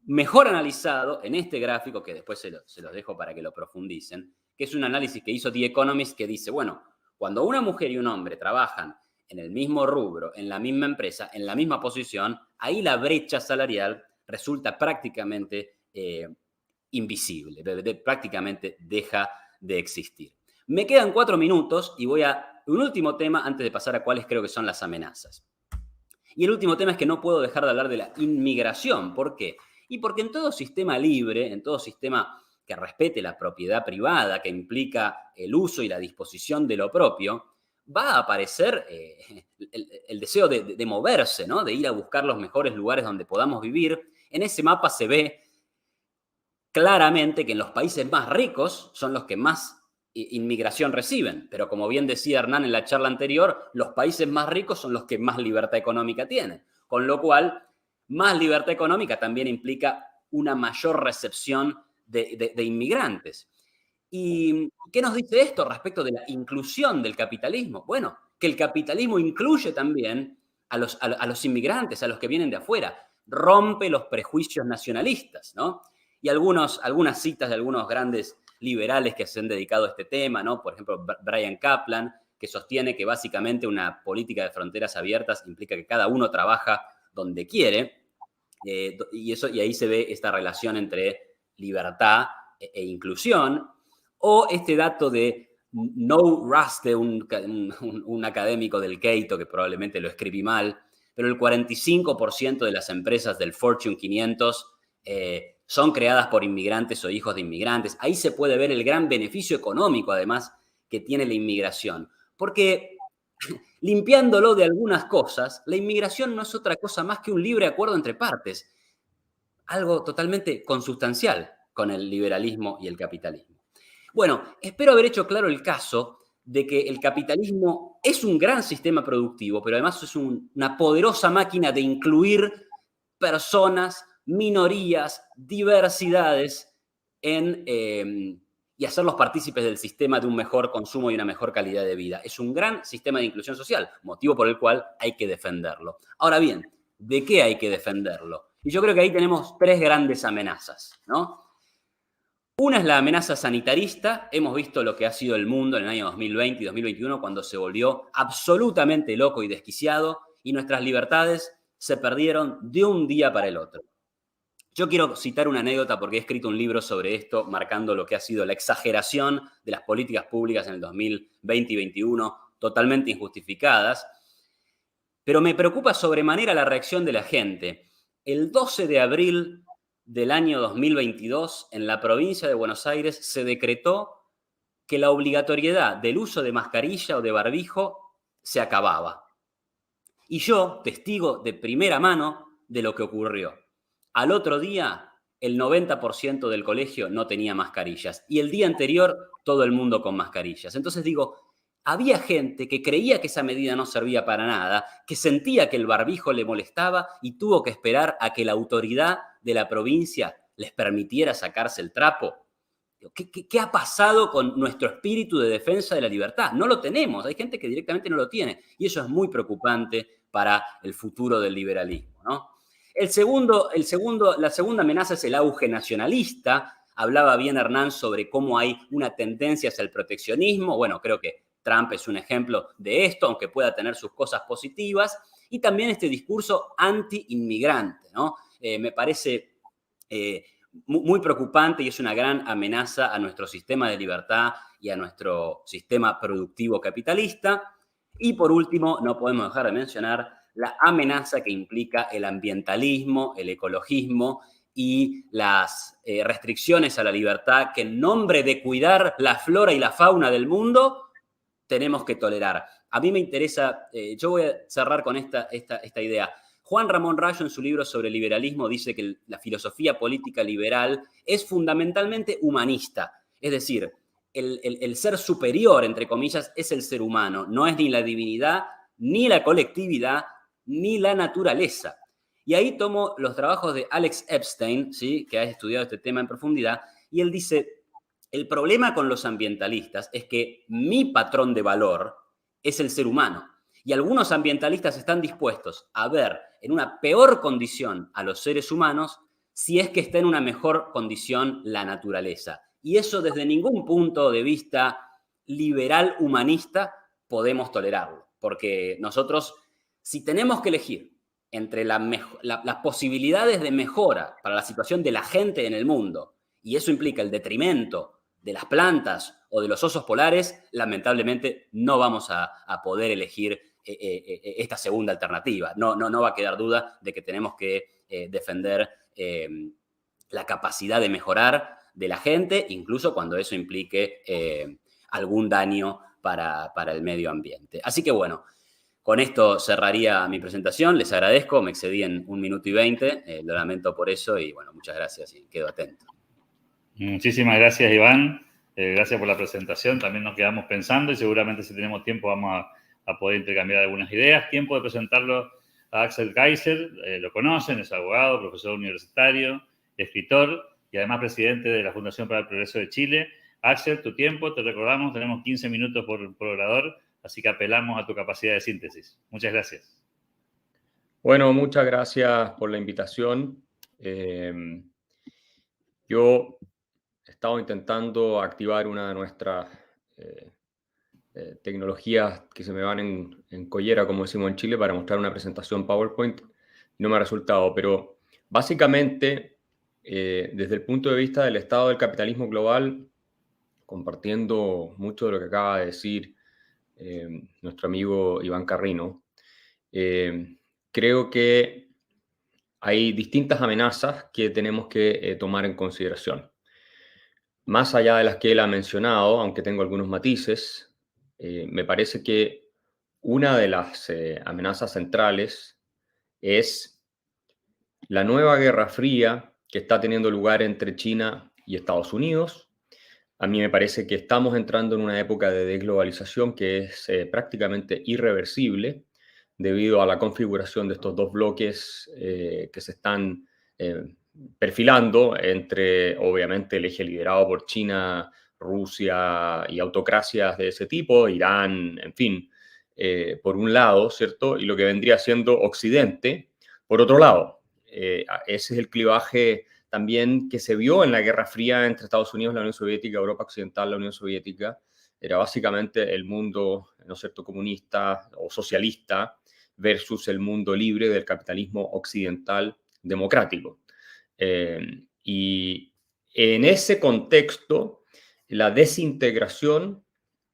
mejor analizado en este gráfico, que después se los dejo para que lo profundicen, que es un análisis que hizo The Economist que dice, bueno, cuando una mujer y un hombre trabajan en el mismo rubro, en la misma empresa, en la misma posición, ahí la brecha salarial resulta prácticamente invisible, prácticamente deja de existir. Me quedan 4 minutos y voy a un último tema antes de pasar a cuáles creo que son las amenazas. Y el último tema es que no puedo dejar de hablar de la inmigración. ¿Por qué? Y porque en todo sistema libre, en todo sistema que respete la propiedad privada, que implica el uso y la disposición de lo propio, va a aparecer el deseo de moverse, ¿no? De ir a buscar los mejores lugares donde podamos vivir. En ese mapa se ve claramente que en los países más ricos son los que más inmigración reciben, pero como bien decía Hernán en la charla anterior, los países más ricos son los que más libertad económica tienen, con lo cual más libertad económica también implica una mayor recepción de inmigrantes. ¿Y qué nos dice esto respecto de la inclusión del capitalismo? Bueno, que el capitalismo incluye también a los inmigrantes, a los que vienen de afuera, rompe los prejuicios nacionalistas, ¿no? Y algunas citas de algunos grandes liberales que se han dedicado a este tema, ¿no? Por ejemplo, Bryan Caplan, que sostiene que básicamente una política de fronteras abiertas implica que cada uno trabaja donde quiere, y ahí se ve esta relación entre libertad e inclusión, o este dato de Noah Ruste, un académico del Cato, que probablemente lo escribí mal, pero el 45% de las empresas del Fortune 500 son creadas por inmigrantes o hijos de inmigrantes. Ahí se puede ver el gran beneficio económico, además, que tiene la inmigración. Porque, limpiándolo de algunas cosas, la inmigración no es otra cosa más que un libre acuerdo entre partes. Algo totalmente consustancial con el liberalismo y el capitalismo. Bueno, espero haber hecho claro el caso de que el capitalismo es un gran sistema productivo, pero además es una poderosa máquina de incluir personas, minorías, diversidades en y hacerlos partícipes del sistema de un mejor consumo y una mejor calidad de vida. Es un gran sistema de inclusión social, motivo por el cual hay que defenderlo. Ahora bien, ¿de qué hay que defenderlo? Y yo creo que ahí tenemos tres grandes amenazas, ¿no? Una es la amenaza sanitarista. Hemos visto lo que ha sido el mundo en el año 2020 y 2021 cuando se volvió absolutamente loco y desquiciado y nuestras libertades se perdieron de un día para el otro. Yo quiero citar una anécdota porque he escrito un libro sobre esto, marcando lo que ha sido la exageración de las políticas públicas en el 2020 y 2021, totalmente injustificadas. Pero me preocupa sobremanera la reacción de la gente. El 12 de abril del año 2022, en la provincia de Buenos Aires, se decretó que la obligatoriedad del uso de mascarilla o de barbijo se acababa. Y yo, testigo de primera mano de lo que ocurrió. Al otro día, el 90% del colegio no tenía mascarillas. Y el día anterior, todo el mundo con mascarillas. Entonces digo, había gente que creía que esa medida no servía para nada, que sentía que el barbijo le molestaba y tuvo que esperar a que la autoridad de la provincia les permitiera sacarse el trapo. ¿Qué ha pasado con nuestro espíritu de defensa de la libertad? No lo tenemos. Hay gente que directamente no lo tiene. Y eso es muy preocupante para el futuro del liberalismo, ¿no? La segunda amenaza es el auge nacionalista. Hablaba bien Hernán sobre cómo hay una tendencia hacia el proteccionismo. Bueno, creo que Trump es un ejemplo de esto, aunque pueda tener sus cosas positivas. Y también este discurso anti-inmigrante, ¿no? Me parece muy preocupante y es una gran amenaza a nuestro sistema de libertad y a nuestro sistema productivo capitalista. Y por último, no podemos dejar de mencionar la amenaza que implica el ambientalismo, el ecologismo y las restricciones a la libertad que en nombre de cuidar la flora y la fauna del mundo tenemos que tolerar. A mí me interesa, yo voy a cerrar con esta idea. Juan Ramón Rayo en su libro sobre liberalismo dice que la filosofía política liberal es fundamentalmente humanista, es decir, el ser superior, entre comillas, es el ser humano, no es ni la divinidad, ni la colectividad, ni la naturaleza. Y ahí tomo los trabajos de Alex Epstein, ¿sí?, que ha estudiado este tema en profundidad, y él dice, el problema con los ambientalistas es que mi patrón de valor es el ser humano. Y algunos ambientalistas están dispuestos a ver en una peor condición a los seres humanos si es que está en una mejor condición la naturaleza. Y eso desde ningún punto de vista liberal humanista podemos tolerarlo. Porque nosotros, si tenemos que elegir entre las posibilidades de mejora para la situación de la gente en el mundo, y eso implica el detrimento de las plantas o de los osos polares, lamentablemente no vamos a poder elegir esta segunda alternativa. No va a quedar duda de que tenemos que defender la capacidad de mejorar de la gente, incluso cuando eso implique algún daño para el medio ambiente. Así que bueno, con esto cerraría mi presentación. Les agradezco, me excedí en 1 minuto y 20, lo lamento por eso y bueno, muchas gracias y quedo atento. Muchísimas gracias, Iván. Gracias por la presentación. También nos quedamos pensando y seguramente si tenemos tiempo vamos a poder intercambiar algunas ideas. Tiempo de presentarlo a Axel Kaiser. Lo conocen, es abogado, profesor universitario, escritor y además presidente de la Fundación para el Progreso de Chile. Axel, tu tiempo, te recordamos, tenemos 15 minutos por orador, así que apelamos a tu capacidad de síntesis. Muchas gracias. Bueno, muchas gracias por la invitación. Yo he estado intentando activar una de nuestras tecnologías que se me van en collera, como decimos en Chile, para mostrar una presentación PowerPoint. No me ha resultado, pero básicamente, desde el punto de vista del estado del capitalismo global, compartiendo mucho de lo que acaba de decir nuestro amigo Iván Carrino, creo que hay distintas amenazas que tenemos que tomar en consideración. Más allá de las que él ha mencionado, aunque tengo algunos matices, me parece que una de las amenazas centrales es la nueva Guerra Fría que está teniendo lugar entre China y Estados Unidos. A mí me parece que estamos entrando en una época de desglobalización que es prácticamente irreversible debido a la configuración de estos dos bloques que se están perfilando entre, obviamente, el eje liderado por China, Rusia y autocracias de ese tipo, Irán, en fin, por un lado, ¿cierto? Y lo que vendría siendo Occidente, por otro lado. Ese es el clivaje también que se vio en la Guerra Fría entre Estados Unidos, la Unión Soviética, Europa Occidental, la Unión Soviética. Era básicamente el mundo, ¿no es cierto?, comunista o socialista versus el mundo libre del capitalismo occidental democrático. Y en ese contexto, la desintegración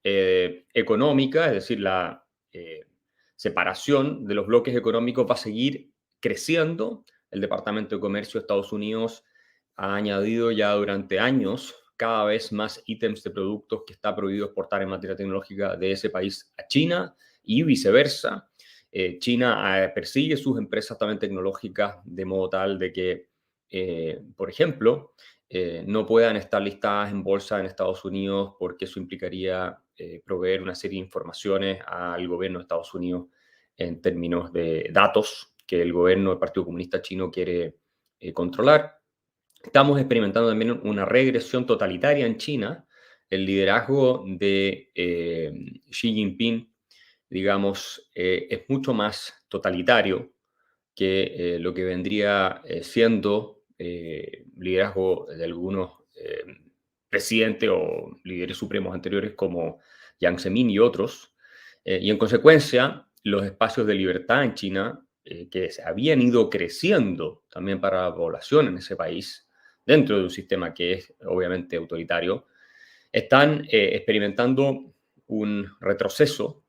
económica, es decir, la separación de los bloques económicos va a seguir creciendo. El Departamento de Comercio de Estados Unidos ha añadido ya durante años cada vez más ítems de productos que está prohibido exportar en materia tecnológica de ese país a China y viceversa. China persigue sus empresas también tecnológicas de modo tal de que, por ejemplo, no puedan estar listadas en bolsa en Estados Unidos porque eso implicaría proveer una serie de informaciones al gobierno de Estados Unidos en términos de datos que el gobierno del Partido Comunista Chino quiere controlar. Estamos experimentando también una regresión totalitaria en China. El liderazgo de Xi Jinping, digamos, es mucho más totalitario que lo que vendría siendo liderazgo de algunos presidentes o líderes supremos anteriores como Jiang Zemin y otros. Y en consecuencia, los espacios de libertad en China, que se habían ido creciendo también para la población en ese país, dentro de un sistema que es obviamente autoritario, están experimentando un retroceso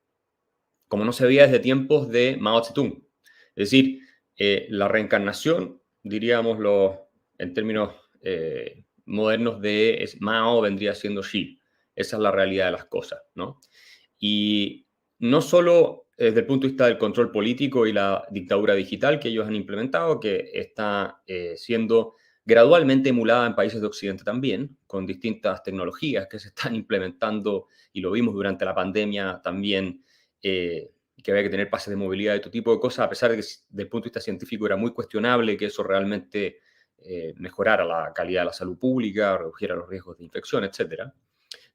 como no se veía desde tiempos de Mao Zedong. Es decir, la reencarnación, diríamoslo en términos modernos de Mao vendría siendo Xi. Esa es la realidad de las cosas, ¿no? Y no solo desde el punto de vista del control político y la dictadura digital que ellos han implementado, que está siendo gradualmente emulada en países de Occidente también, con distintas tecnologías que se están implementando, y lo vimos durante la pandemia también, que había que tener pases de movilidad y todo tipo de cosas, a pesar de que desde el punto de vista científico era muy cuestionable que eso realmente mejorara la calidad de la salud pública, redujera los riesgos de infección, etc.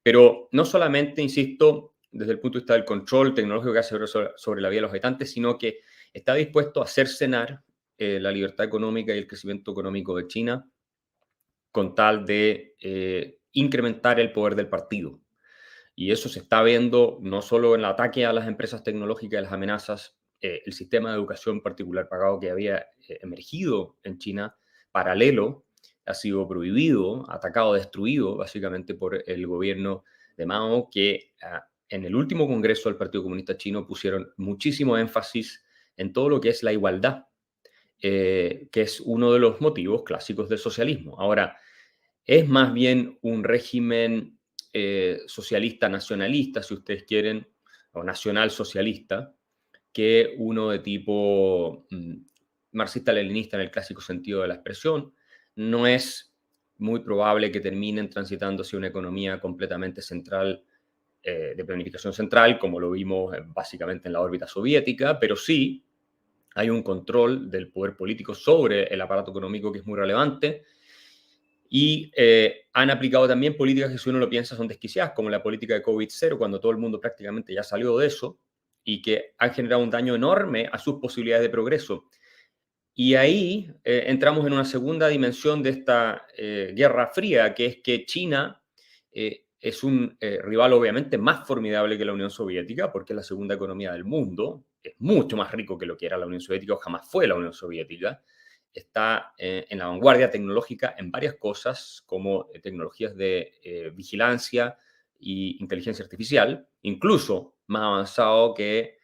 Pero no solamente, insisto, desde el punto de vista del control tecnológico que hace sobre la vida de los habitantes, sino que está dispuesto a cercenar la libertad económica y el crecimiento económico de China con tal de incrementar el poder del partido. Y eso se está viendo no solo en el ataque a las empresas tecnológicas y las amenazas, el sistema de educación particular pagado que había emergido en China, paralelo, ha sido prohibido, atacado, destruido básicamente por el gobierno de Mao, que en el último congreso del Partido Comunista Chino pusieron muchísimo énfasis en todo lo que es la igualdad, que es uno de los motivos clásicos del socialismo. Ahora, es más bien un régimen socialista nacionalista, si ustedes quieren, o nacional socialista, que uno de tipo marxista-leninista en el clásico sentido de la expresión. No es muy probable que terminen transitando hacia una economía completamente central, de planificación central, como lo vimos básicamente en la órbita soviética, pero sí hay un control del poder político sobre el aparato económico que es muy relevante. Y han aplicado también políticas que, si uno lo piensa, son desquiciadas, como la política de COVID-0, cuando todo el mundo prácticamente ya salió de eso, y que han generado un daño enorme a sus posibilidades de progreso. Y ahí entramos en una segunda dimensión de esta Guerra Fría, que es que China es un rival obviamente más formidable que la Unión Soviética, porque es la segunda economía del mundo, es mucho más rico que lo que era la Unión Soviética o jamás fue la Unión Soviética. Está en la vanguardia tecnológica en varias cosas, como tecnologías de vigilancia e inteligencia artificial, incluso más avanzado que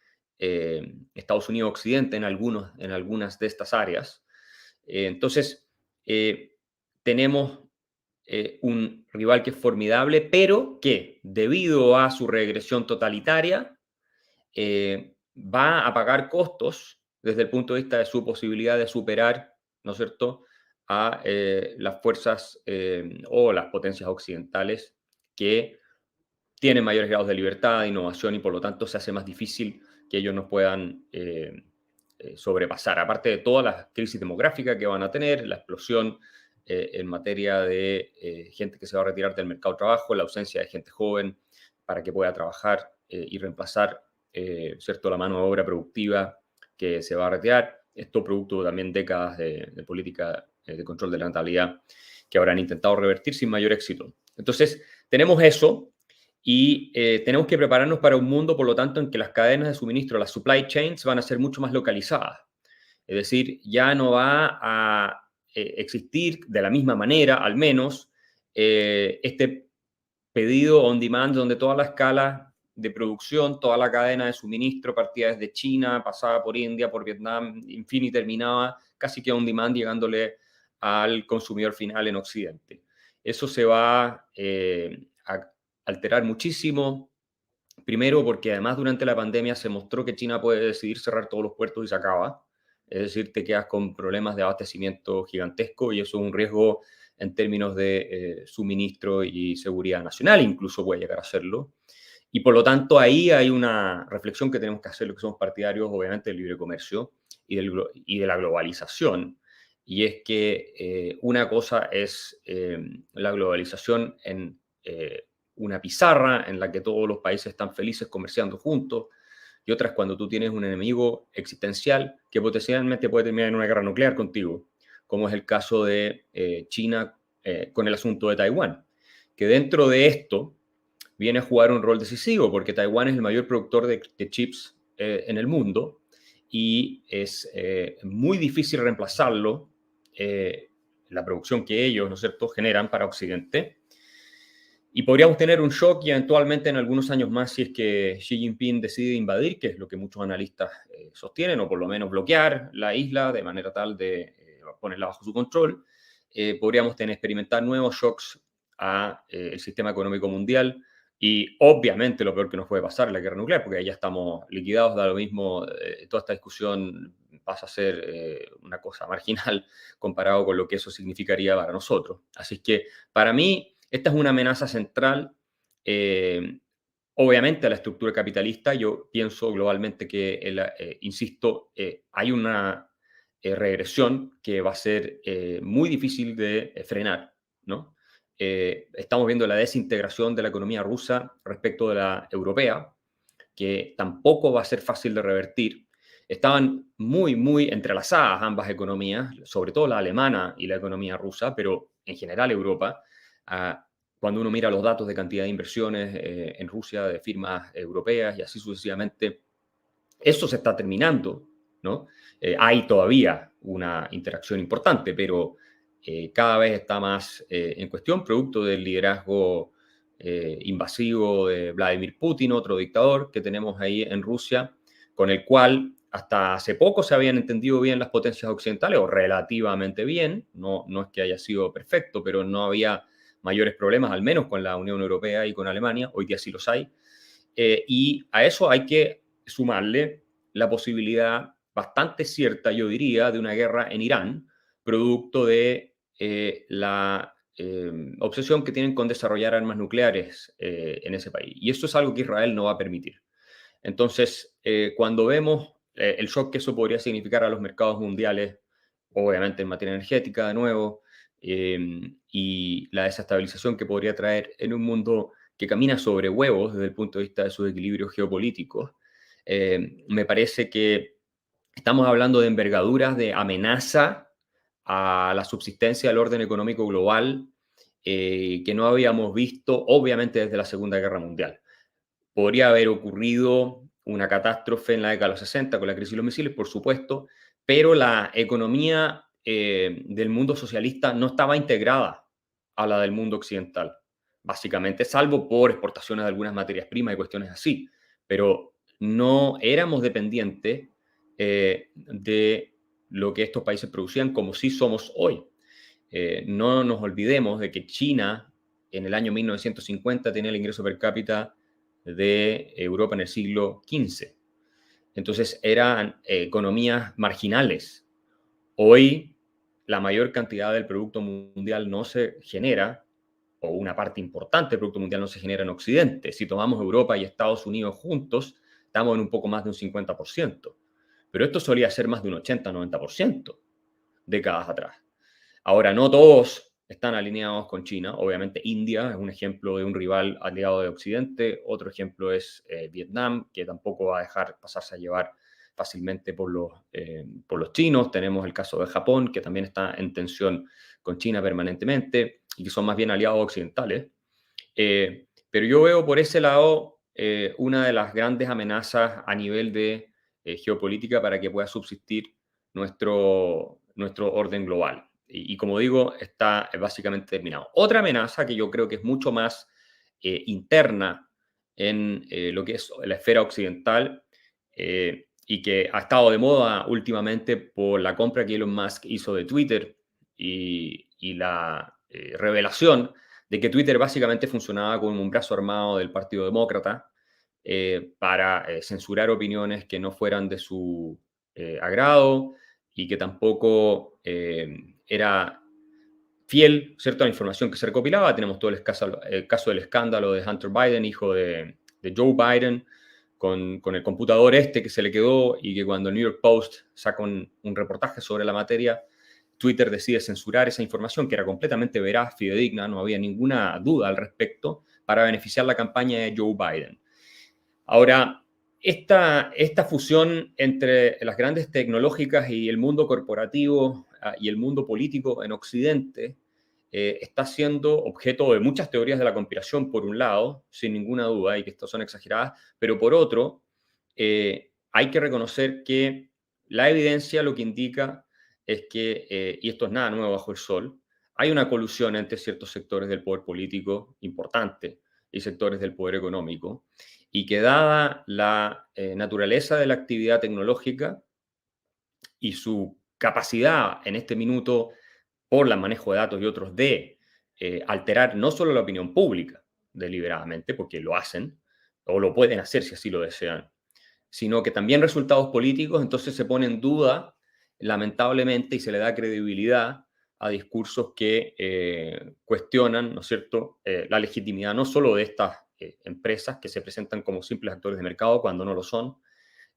Estados Unidos Occidente en algunas de estas áreas. Entonces, tenemos un rival que es formidable, pero que, debido a su regresión totalitaria, va a pagar costos desde el punto de vista de su posibilidad de superar, ¿no es cierto?, a las fuerzas o las potencias occidentales que tienen mayores grados de libertad, de innovación, y por lo tanto se hace más difícil que ellos nos puedan sobrepasar. Aparte de todas las crisis demográficas que van a tener, la explosión en materia de gente que se va a retirar del mercado de trabajo, la ausencia de gente joven para que pueda trabajar y reemplazar, ¿cierto?, la mano de obra productiva que se va a retirar. Esto producto también décadas de política de control de la natalidad que habrán intentado revertir sin mayor éxito. Entonces, tenemos eso y tenemos que prepararnos para un mundo, por lo tanto, en que las cadenas de suministro, las supply chains, van a ser mucho más localizadas. Es decir, ya no va a existir de la misma manera, al menos, este pedido on demand, donde toda la escala de producción, toda la cadena de suministro partía desde China, pasaba por India, por Vietnam, en fin, y terminaba casi que on demand llegándole al consumidor final en Occidente. Eso se va a alterar muchísimo. Primero, porque además durante la pandemia se mostró que China puede decidir cerrar todos los puertos y se acaba. Es decir, te quedas con problemas de abastecimiento gigantesco y eso es un riesgo en términos de suministro y seguridad nacional, incluso puede llegar a serlo. Y por lo tanto, ahí hay una reflexión que tenemos que hacer, lo que somos partidarios, obviamente, del libre comercio y de la globalización. Y es que una cosa es la globalización en una pizarra en la que todos los países están felices comerciando juntos, y otra es cuando tú tienes un enemigo existencial que potencialmente puede terminar en una guerra nuclear contigo, como es el caso de China con el asunto de Taiwán, que dentro de esto viene a jugar un rol decisivo, porque Taiwán es el mayor productor de chips en el mundo y es muy difícil reemplazarlo, la producción que ellos, ¿no es cierto?, generan para Occidente. Y podríamos tener un shock y eventualmente en algunos años más, si es que Xi Jinping decide invadir, que es lo que muchos analistas sostienen, o por lo menos bloquear la isla de manera tal de ponerla bajo su control, podríamos experimentar nuevos shocks al sistema económico mundial. Y obviamente lo peor que nos puede pasar es la guerra nuclear, porque ahí ya estamos liquidados, da lo mismo, toda esta discusión pasa a ser una cosa marginal comparado con lo que eso significaría para nosotros. Así que para mí esta es una amenaza central, obviamente, a la estructura capitalista. Yo pienso globalmente que, insisto, hay una regresión que va a ser muy difícil de frenar, ¿no? Estamos viendo la desintegración de la economía rusa respecto de la europea, que tampoco va a ser fácil de revertir. Estaban muy, muy entrelazadas ambas economías, sobre todo la alemana y la economía rusa, pero en general Europa. Cuando uno mira los datos de cantidad de inversiones en Rusia de firmas europeas y así sucesivamente, eso se está terminando, ¿no? Hay todavía una interacción importante, pero cada vez está más en cuestión, producto del liderazgo invasivo de Vladimir Putin, otro dictador que tenemos ahí en Rusia, con el cual hasta hace poco se habían entendido bien las potencias occidentales, o relativamente bien. No es que haya sido perfecto, pero no había mayores problemas, al menos con la Unión Europea y con Alemania. Hoy día sí los hay. Y a eso hay que sumarle la posibilidad bastante cierta, yo diría, de una guerra en Irán, producto de la obsesión que tienen con desarrollar armas nucleares en ese país. Y eso es algo que Israel no va a permitir. Entonces, cuando vemos el shock que eso podría significar a los mercados mundiales, obviamente en materia energética de nuevo, y la desestabilización que podría traer en un mundo que camina sobre huevos desde el punto de vista de sus equilibrios geopolíticos, me parece que estamos hablando de envergaduras de amenaza a la subsistencia del orden económico global que no habíamos visto, obviamente, desde la Segunda Guerra Mundial. Podría haber ocurrido una catástrofe en la década de los 60 con la crisis de los misiles, por supuesto, pero la economía del mundo socialista no estaba integrada a la del mundo occidental, básicamente, salvo por exportaciones de algunas materias primas y cuestiones así, pero no éramos dependientes de lo que estos países producían como sí somos hoy. No nos olvidemos de que China en el año 1950 tenía el ingreso per cápita de Europa en el siglo XV. Entonces eran economías marginales. Hoy la mayor cantidad del Producto Mundial no se genera, o una parte importante del Producto Mundial no se genera en Occidente. Si tomamos Europa y Estados Unidos juntos, estamos en un poco más de un 50%. Pero esto solía ser más de un 80-90% décadas atrás. Ahora, no todos están alineados con China. Obviamente, India es un ejemplo de un rival aliado de Occidente. Otro ejemplo es Vietnam, que tampoco va a dejar pasarse a llevar fácilmente por los chinos. Tenemos el caso de Japón, que también está en tensión con China permanentemente y que son más bien aliados occidentales. Pero yo veo por ese lado una de las grandes amenazas a nivel de geopolítica para que pueda subsistir nuestro orden global. Y como digo, está básicamente terminado. Otra amenaza que yo creo que es mucho más interna en lo que es la esfera occidental y que ha estado de moda últimamente por la compra que Elon Musk hizo de Twitter y la revelación de que Twitter básicamente funcionaba como un brazo armado del Partido Demócrata para censurar opiniones que no fueran de su agrado y que tampoco era fiel, ¿cierto?, a la información que se recopilaba. Tenemos todo el caso del escándalo de Hunter Biden, hijo de Joe Biden, con el computador que se le quedó y que cuando el New York Post saca un reportaje sobre la materia, Twitter decide censurar esa información que era completamente veraz, fidedigna, no había ninguna duda al respecto, para beneficiar la campaña de Joe Biden. Ahora, esta fusión entre las grandes tecnológicas y el mundo corporativo y el mundo político en Occidente está siendo objeto de muchas teorías de la conspiración, por un lado, sin ninguna duda, y que estas son exageradas, pero por otro, hay que reconocer que la evidencia lo que indica es que, y esto es nada nuevo bajo el sol, hay una colusión entre ciertos sectores del poder político importante y sectores del poder económico, y que dada la naturaleza de la actividad tecnológica y su capacidad en este minuto por el manejo de datos y otros de alterar no solo la opinión pública deliberadamente, porque lo hacen, o lo pueden hacer si así lo desean, sino que también resultados políticos, entonces se pone en duda, lamentablemente, y se le da credibilidad a discursos que cuestionan, ¿no es cierto?, la legitimidad no solo de estas empresas que se presentan como simples actores de mercado cuando no lo son,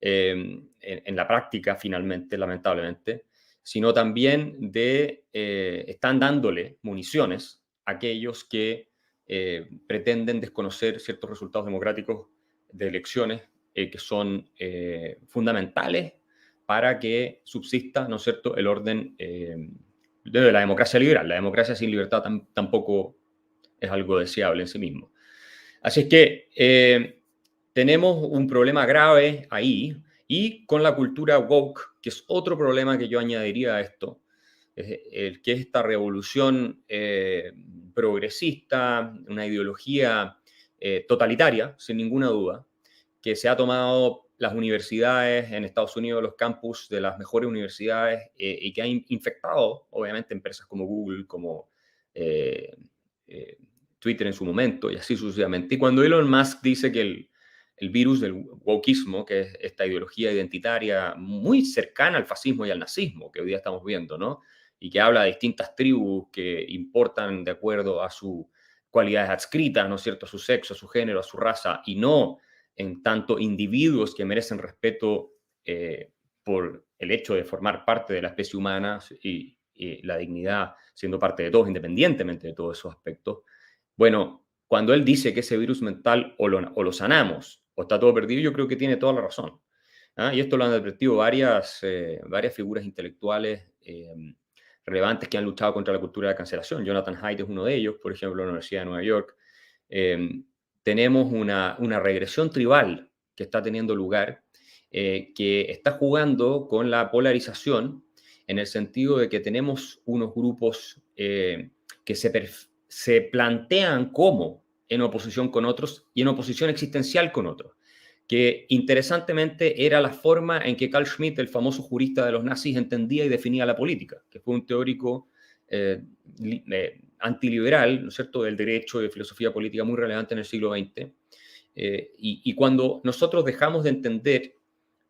en la práctica finalmente, lamentablemente, sino también están dándole municiones a aquellos que pretenden desconocer ciertos resultados democráticos de elecciones que son fundamentales para que subsista, ¿no es cierto?, el orden de la democracia liberal. La democracia sin libertad tampoco es algo deseable en sí mismo. Así es que tenemos un problema grave ahí, y con la cultura woke, que es otro problema que yo añadiría a esto, que es esta revolución progresista, una ideología totalitaria, sin ninguna duda, que se ha tomado las universidades en Estados Unidos, los campus de las mejores universidades, y que ha infectado, obviamente, empresas como Google, como Twitter en su momento, y así sucesivamente. Y cuando Elon Musk dice que el virus del wokeismo, que es esta ideología identitaria muy cercana al fascismo y al nazismo que hoy día estamos viendo, ¿no?, y que habla de distintas tribus que importan de acuerdo a sus cualidades adscritas, ¿no es cierto?, a su sexo, a su género, a su raza, y no en tanto individuos que merecen respeto por el hecho de formar parte de la especie humana y la dignidad siendo parte de todos, independientemente de todos esos aspectos. Bueno, cuando él dice que ese virus mental o lo sanamos o está todo perdido, yo creo que tiene toda la razón. Y esto lo han advertido varias figuras intelectuales relevantes que han luchado contra la cultura de la cancelación. Jonathan Haidt es uno de ellos, por ejemplo, en la Universidad de Nueva York. Tenemos una regresión tribal que está teniendo lugar, que está jugando con la polarización en el sentido de que tenemos unos grupos que se plantean como en oposición con otros y en oposición existencial con otros, que interesantemente era la forma en que Carl Schmitt, el famoso jurista de los nazis, entendía y definía la política, que fue un teórico antiliberal, ¿no es cierto?, del derecho y de filosofía política muy relevante en el siglo XX. Y cuando nosotros dejamos de entender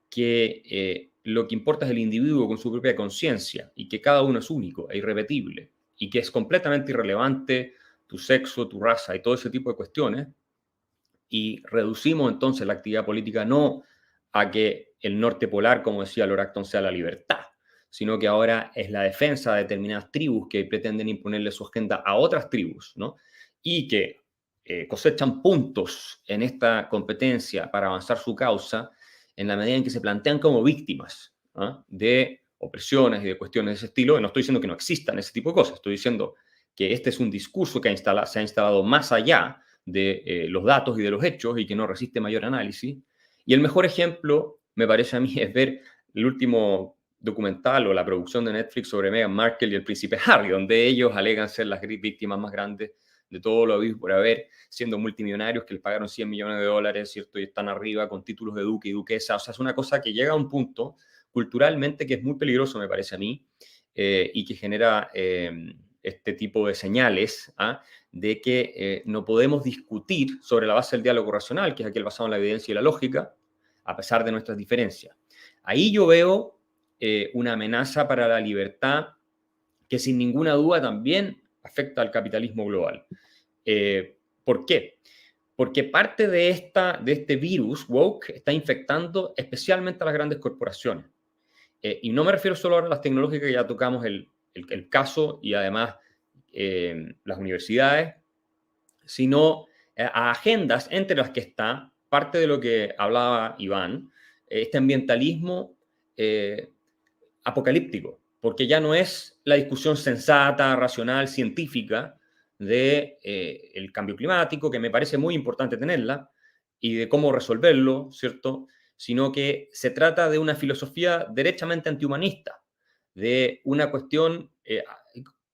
que lo que importa es el individuo con su propia conciencia y que cada uno es único e irrepetible y que es completamente irrelevante tu sexo, tu raza y todo ese tipo de cuestiones, y reducimos entonces la actividad política no a que el norte polar, como decía Lord Acton, sea la libertad, sino que ahora es la defensa de determinadas tribus que pretenden imponerle su agenda a otras tribus, ¿no? Y que cosechan puntos en esta competencia para avanzar su causa en la medida en que se plantean como víctimas, ¿ah?, de opresiones y de cuestiones de ese estilo. Y no estoy diciendo que no existan ese tipo de cosas, estoy diciendo que este es un discurso que se ha instalado más allá de los datos y de los hechos y que no resiste mayor análisis. Y el mejor ejemplo, me parece a mí, es ver el último documental o la producción de Netflix sobre Meghan Markle y el príncipe Harry, donde ellos alegan ser las víctimas más grandes de todo lo habido por haber, siendo multimillonarios que les pagaron $100 millones, ¿cierto? Y están arriba con títulos de duque y duquesa. O sea, es una cosa que llega a un punto culturalmente que es muy peligroso, me parece a mí, y que genera este tipo de señales, ¿ah?, de que no podemos discutir sobre la base del diálogo racional, que es aquel basado en la evidencia y la lógica, a pesar de nuestras diferencias. Ahí yo veo una amenaza para la libertad que sin ninguna duda también afecta al capitalismo global. ¿Por qué? Porque parte de este virus woke está infectando especialmente a las grandes corporaciones. Y no me refiero solo ahora a las tecnológicas, que ya tocamos el caso, y además las universidades, sino a agendas entre las que está parte de lo que hablaba Iván, este ambientalismo apocalíptico, porque ya no es la discusión sensata, racional, científica del cambio climático, que me parece muy importante tenerla, y de cómo resolverlo, ¿cierto?, sino que se trata de una filosofía derechamente antihumanista, de una cuestión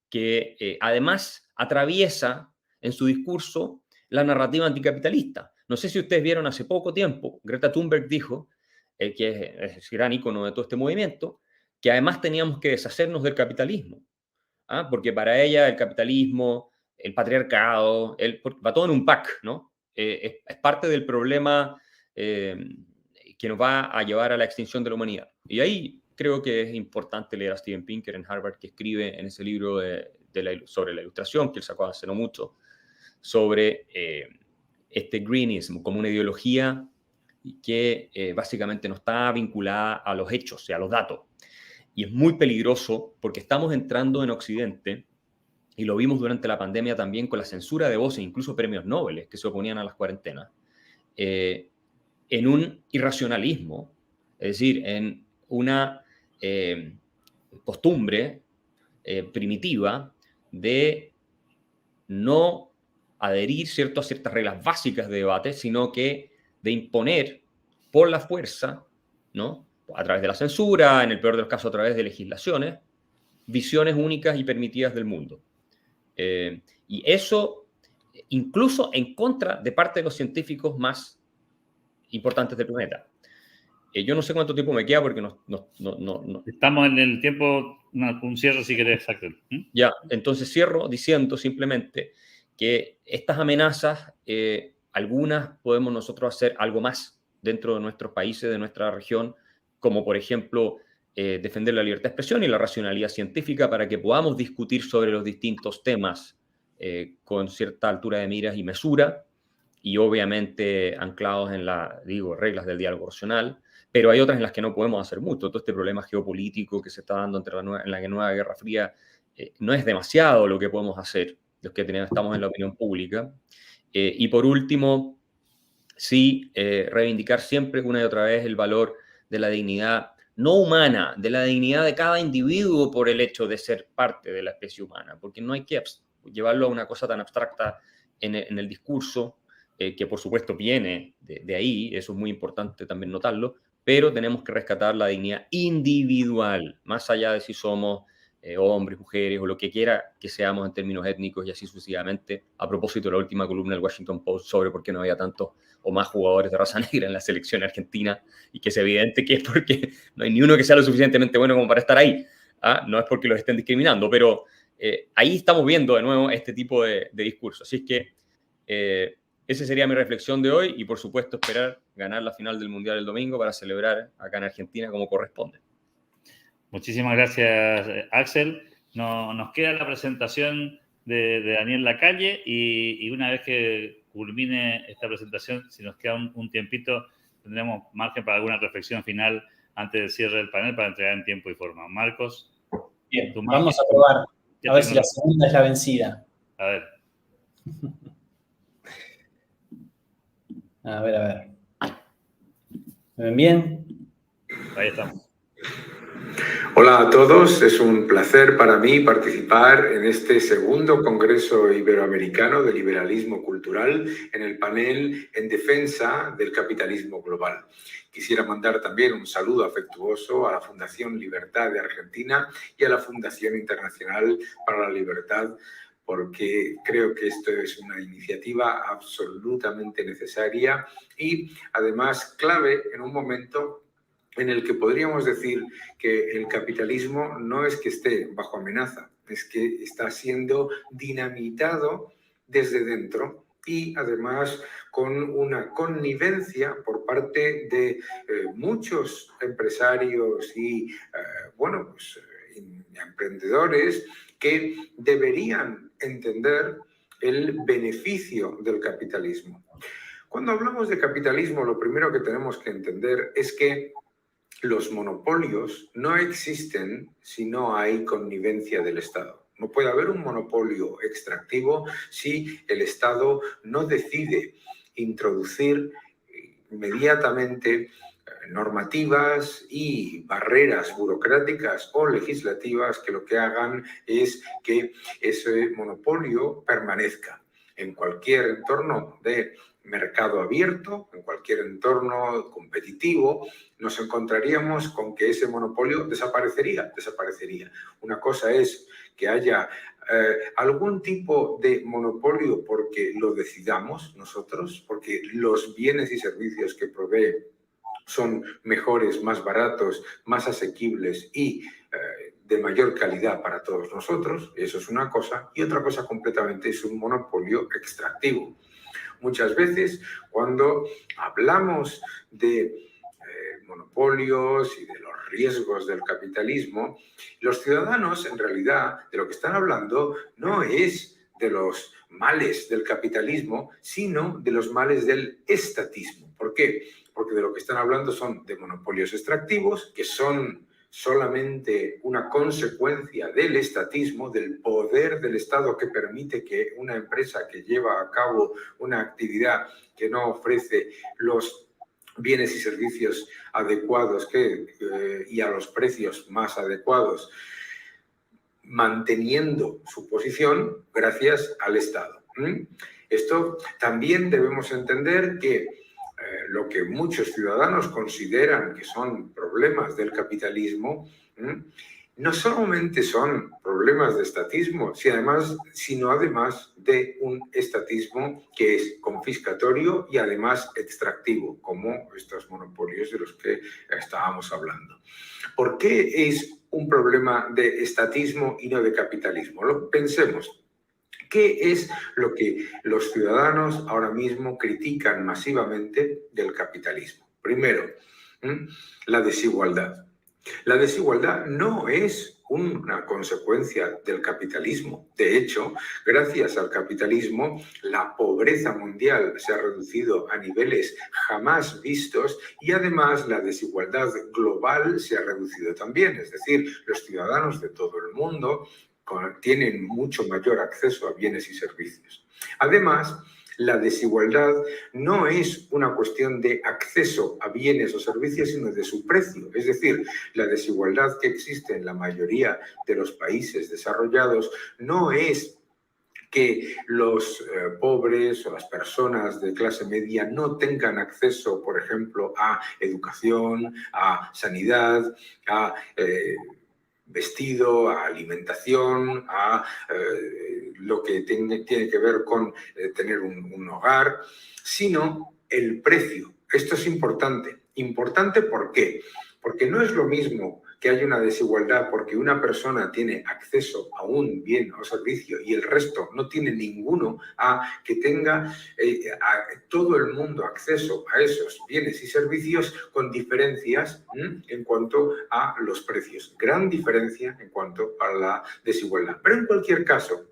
que además atraviesa en su discurso la narrativa anticapitalista. No sé si ustedes vieron hace poco tiempo, Greta Thunberg dijo, que es gran ícono de todo este movimiento, que además teníamos que deshacernos del capitalismo, ¿ah?, porque para ella el capitalismo, el patriarcado, va todo en un pack, ¿no? Es parte del problema que nos va a llevar a la extinción de la humanidad. Y ahí creo que es importante leer a Steven Pinker en Harvard, que escribe en ese libro sobre la ilustración, que él sacó hace no mucho, sobre este greenism como una ideología que básicamente no está vinculada a los hechos y a los datos. Y es muy peligroso porque estamos entrando en Occidente, y lo vimos durante la pandemia también con la censura de voces, incluso premios Nobel que se oponían a las cuarentenas, en un irracionalismo, es decir, en una costumbre primitiva de no adherir, ¿cierto?, a ciertas reglas básicas de debate, sino que de imponer por la fuerza, ¿no?, a través de la censura, en el peor de los casos a través de legislaciones, visiones únicas y permitidas del mundo. Y eso incluso en contra de parte de los científicos más importantes del planeta. Yo no sé cuánto tiempo me queda porque no. Estamos en el tiempo, un cierre si querés, Axel. Ya, entonces cierro diciendo simplemente que estas amenazas, algunas podemos nosotros hacer algo más dentro de nuestros países, de nuestra región, como por ejemplo defender la libertad de expresión y la racionalidad científica para que podamos discutir sobre los distintos temas con cierta altura de miras y mesura, y obviamente anclados en reglas del diálogo racional, pero hay otras en las que no podemos hacer mucho. Todo este problema geopolítico que se está dando en la nueva Guerra Fría, no es demasiado lo que podemos hacer, los que estamos en la opinión pública. Y por último, sí, reivindicar siempre una y otra vez el valor de la dignidad no humana, de la dignidad de cada individuo por el hecho de ser parte de la especie humana, porque no hay que llevarlo a una cosa tan abstracta en el discurso, que por supuesto viene de ahí, eso es muy importante también notarlo, pero tenemos que rescatar la dignidad individual, más allá de si somos hombres, mujeres o lo que quiera que seamos en términos étnicos y así sucesivamente. A propósito de la última columna del Washington Post sobre por qué no había tantos o más jugadores de raza negra en la selección argentina, y que es evidente que es porque no hay ni uno que sea lo suficientemente bueno como para estar ahí. ¿Ah? No es porque los estén discriminando, pero ahí estamos viendo de nuevo este tipo de discurso. Así es que esa sería mi reflexión de hoy, y por supuesto esperar ganar la final del Mundial el domingo para celebrar acá en Argentina como corresponde. Muchísimas gracias, Axel. Nos queda la presentación de Daniel Lacalle, y una vez que culmine esta presentación, si nos queda un tiempito, tendremos margen para alguna reflexión final antes del cierre del panel para entregar en tiempo y forma. Marcos. Bien, vamos a probar. A ver si la segunda es la vencida. A ver. A ver. ¿Me ven bien? Ahí estamos. Hola a todos, es un placer para mí participar en este segundo Congreso Iberoamericano de Liberalismo Cultural en el panel en defensa del capitalismo global. Quisiera mandar también un saludo afectuoso a la Fundación Libertad de Argentina y a la Fundación Internacional para la Libertad, porque creo que esto es una iniciativa absolutamente necesaria y además clave en un momento en el que podríamos decir que el capitalismo no es que esté bajo amenaza, es que está siendo dinamitado desde dentro y además con una connivencia por parte de muchos empresarios y, emprendedores que deberían entender el beneficio del capitalismo. Cuando hablamos de capitalismo, lo primero que tenemos que entender es que los monopolios no existen si no hay connivencia del Estado. No puede haber un monopolio extractivo si el Estado no decide introducir inmediatamente normativas y barreras burocráticas o legislativas que lo que hagan es que ese monopolio permanezca. En cualquier entorno de mercado abierto, en cualquier entorno competitivo, nos encontraríamos con que ese monopolio desaparecería. Una cosa es que haya algún tipo de monopolio porque lo decidamos nosotros, porque los bienes y servicios que provee son mejores, más baratos, más asequibles y de mayor calidad para todos nosotros. Eso es una cosa. Y otra cosa completamente es un monopolio extractivo. Muchas veces, cuando hablamos de monopolios y de los riesgos del capitalismo, los ciudadanos, en realidad, de lo que están hablando no es de los males del capitalismo, sino de los males del estatismo. ¿Por qué? Porque de lo que están hablando son de monopolios extractivos, que son solamente una consecuencia del estatismo, del poder del Estado que permite que una empresa que lleva a cabo una actividad que no ofrece los bienes y servicios adecuados y a los precios más adecuados, manteniendo su posición gracias al Estado. Esto también debemos entender que lo que muchos ciudadanos consideran que son problemas del capitalismo, no solamente son problemas de estatismo, sino además de un estatismo que es confiscatorio y además extractivo, como estos monopolios de los que estábamos hablando. ¿Por qué es un problema de estatismo y no de capitalismo? Pensemos. ¿Qué es lo que los ciudadanos ahora mismo critican masivamente del capitalismo? Primero, la desigualdad. La desigualdad no es una consecuencia del capitalismo. De hecho, gracias al capitalismo, la pobreza mundial se ha reducido a niveles jamás vistos y además la desigualdad global se ha reducido también. Es decir, los ciudadanos de todo el mundo tienen mucho mayor acceso a bienes y servicios. Además, la desigualdad no es una cuestión de acceso a bienes o servicios, sino de su precio. Es decir, la desigualdad que existe en la mayoría de los países desarrollados no es que los pobres o las personas de clase media no tengan acceso, por ejemplo, a educación, a sanidad, a vestido, a alimentación, a lo que tiene que ver con tener un hogar, sino el precio. Esto es importante. ¿Importante por qué? Porque no es lo mismo que haya una desigualdad porque una persona tiene acceso a un bien o servicio y el resto no tiene ninguno, a que tenga a todo el mundo acceso a esos bienes y servicios con diferencias en cuanto a los precios. Gran diferencia en cuanto a la desigualdad. Pero en cualquier caso,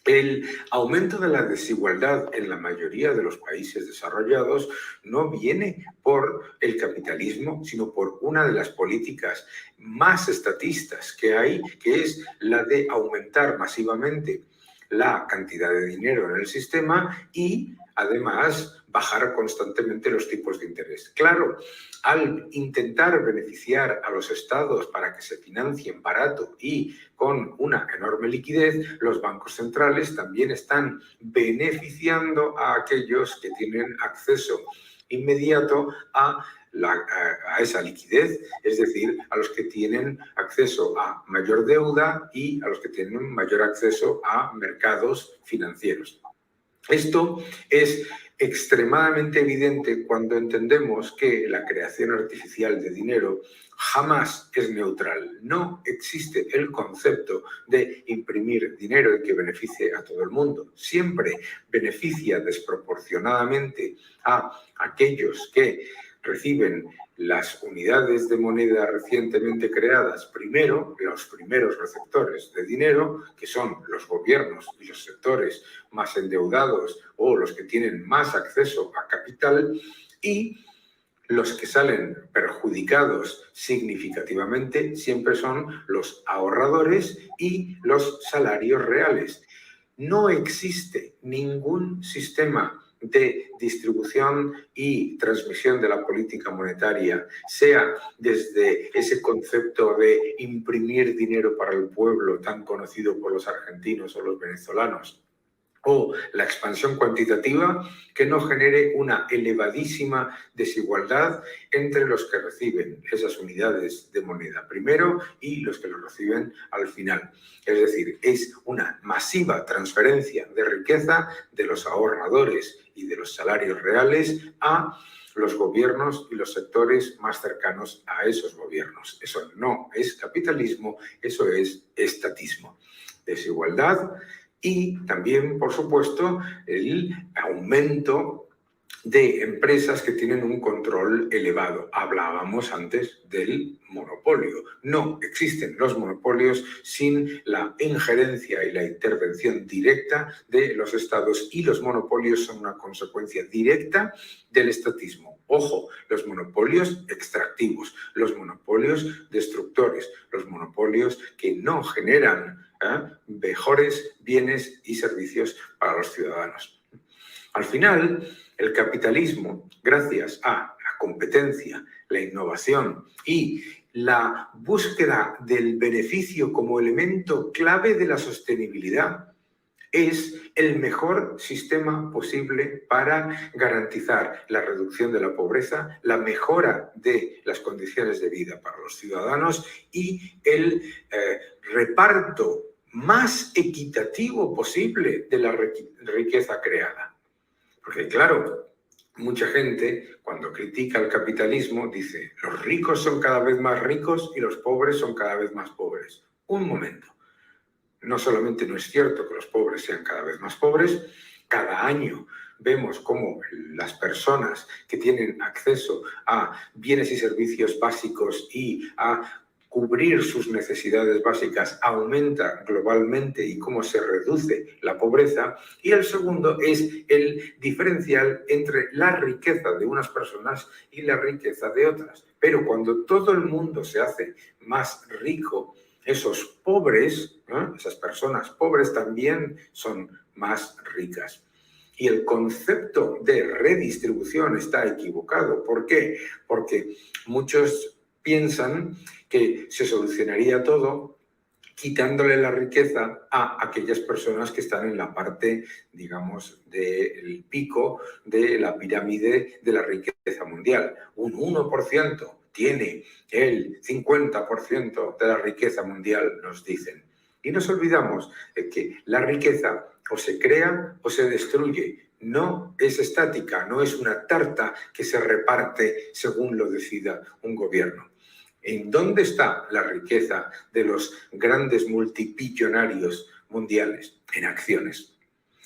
El aumento de la desigualdad en la mayoría de los países desarrollados no viene por el capitalismo, sino por una de las políticas más estatistas que hay, que es la de aumentar masivamente la cantidad de dinero en el sistema y, además, bajar constantemente los tipos de interés. Claro, al intentar beneficiar a los estados para que se financien barato y con una enorme liquidez, los bancos centrales también están beneficiando a aquellos que tienen acceso inmediato a esa liquidez, es decir, a los que tienen acceso a mayor deuda y a los que tienen mayor acceso a mercados financieros. Esto es extremadamente evidente cuando entendemos que la creación artificial de dinero jamás es neutral. No existe el concepto de imprimir dinero y que beneficie a todo el mundo. Siempre beneficia desproporcionadamente a aquellos que reciben las unidades de moneda recientemente creadas, primero, los primeros receptores de dinero, que son los gobiernos y los sectores más endeudados o los que tienen más acceso a capital, y los que salen perjudicados significativamente siempre son los ahorradores y los salarios reales. No existe ningún sistema de distribución y transmisión de la política monetaria, sea desde ese concepto de imprimir dinero para el pueblo tan conocido por los argentinos o los venezolanos, o la expansión cuantitativa, que no genere una elevadísima desigualdad entre los que reciben esas unidades de moneda primero y los que lo reciben al final. Es decir, es una masiva transferencia de riqueza de los ahorradores y de los salarios reales a los gobiernos y los sectores más cercanos a esos gobiernos. Eso no es capitalismo, eso es estatismo. Desigualdad. Y también, por supuesto, el aumento de empresas que tienen un control elevado. Hablábamos antes del monopolio. No existen los monopolios sin la injerencia y la intervención directa de los estados, y los monopolios son una consecuencia directa del estatismo. Ojo, los monopolios extractivos, los monopolios destructores, los monopolios que no generan mejores bienes y servicios para los ciudadanos. Al final, el capitalismo, gracias a la competencia, la innovación y la búsqueda del beneficio como elemento clave de la sostenibilidad, es el mejor sistema posible para garantizar la reducción de la pobreza, la mejora de las condiciones de vida para los ciudadanos y el reparto más equitativo posible de la riqueza creada. Porque, claro, mucha gente, cuando critica el capitalismo, dice: los ricos son cada vez más ricos y los pobres son cada vez más pobres. Un momento. No solamente no es cierto que los pobres sean cada vez más pobres, cada año vemos cómo las personas que tienen acceso a bienes y servicios básicos y a cubrir sus necesidades básicas aumenta globalmente y cómo se reduce la pobreza. Y el segundo es el diferencial entre la riqueza de unas personas y la riqueza de otras. Pero cuando todo el mundo se hace más rico, esos pobres, esas personas pobres también son más ricas. Y el concepto de redistribución está equivocado. ¿Por qué? Porque muchos piensan que se solucionaría todo quitándole la riqueza a aquellas personas que están en la parte, digamos, del pico de la pirámide de la riqueza mundial. Un 1% tiene el 50% de la riqueza mundial, nos dicen. Y nos olvidamos de que la riqueza o se crea o se destruye. No es estática, no es una tarta que se reparte según lo decida un gobierno. ¿En dónde está la riqueza de los grandes multibillonarios mundiales? En acciones.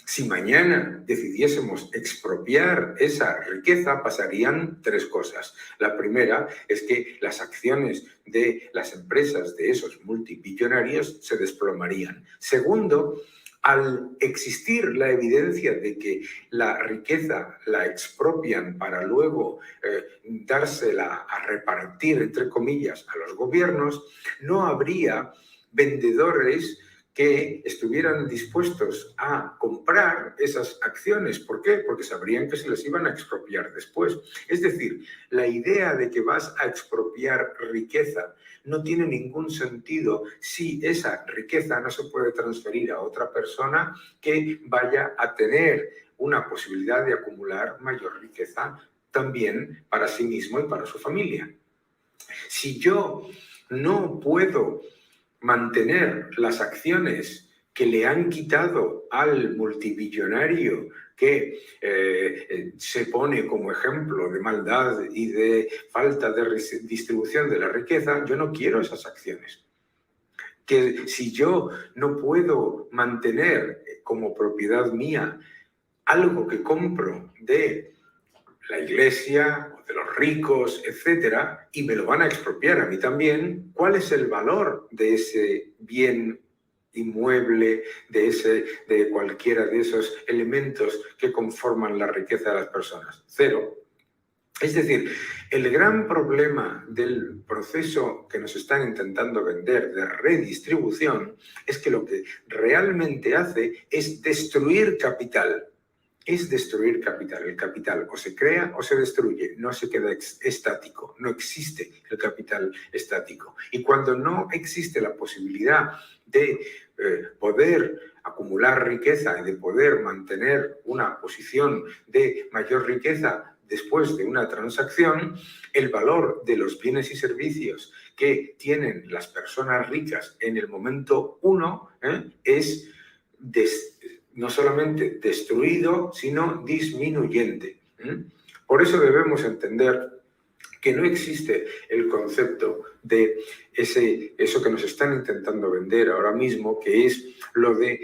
Si mañana decidiésemos expropiar esa riqueza, pasarían tres cosas. La primera es que las acciones de las empresas de esos multibillonarios se desplomarían. Segundo, Al existir la evidencia de que la riqueza la expropian para luego dársela a repartir, entre comillas, a los gobiernos, no habría vendedores que estuvieran dispuestos a comprar esas acciones. ¿Por qué? Porque sabrían que se les iban a expropiar después. Es decir, la idea de que vas a expropiar riqueza no tiene ningún sentido si esa riqueza no se puede transferir a otra persona que vaya a tener una posibilidad de acumular mayor riqueza también para sí mismo y para su familia. Si yo no puedo mantener las acciones que le han quitado al multimillonario que se pone como ejemplo de maldad y de falta de distribución de la riqueza, yo no quiero esas acciones. Que si yo no puedo mantener como propiedad mía algo que compro de la iglesia o de los ricos, etcétera, y me lo van a expropiar a mí también, ¿cuál es el valor de ese bien inmueble, de cualquiera de esos elementos que conforman la riqueza de las personas? Cero. Es decir, el gran problema del proceso que nos están intentando vender de redistribución es que lo que realmente hace es destruir capital. Es destruir capital. El capital o se crea o se destruye, no se queda estático, no existe el capital estático. Y cuando no existe la posibilidad de poder acumular riqueza y de poder mantener una posición de mayor riqueza después de una transacción, el valor de los bienes y servicios que tienen las personas ricas en el momento uno es no solamente destruido, sino disminuyente. Por eso debemos entender que no existe el concepto de eso que nos están intentando vender ahora mismo, que es lo de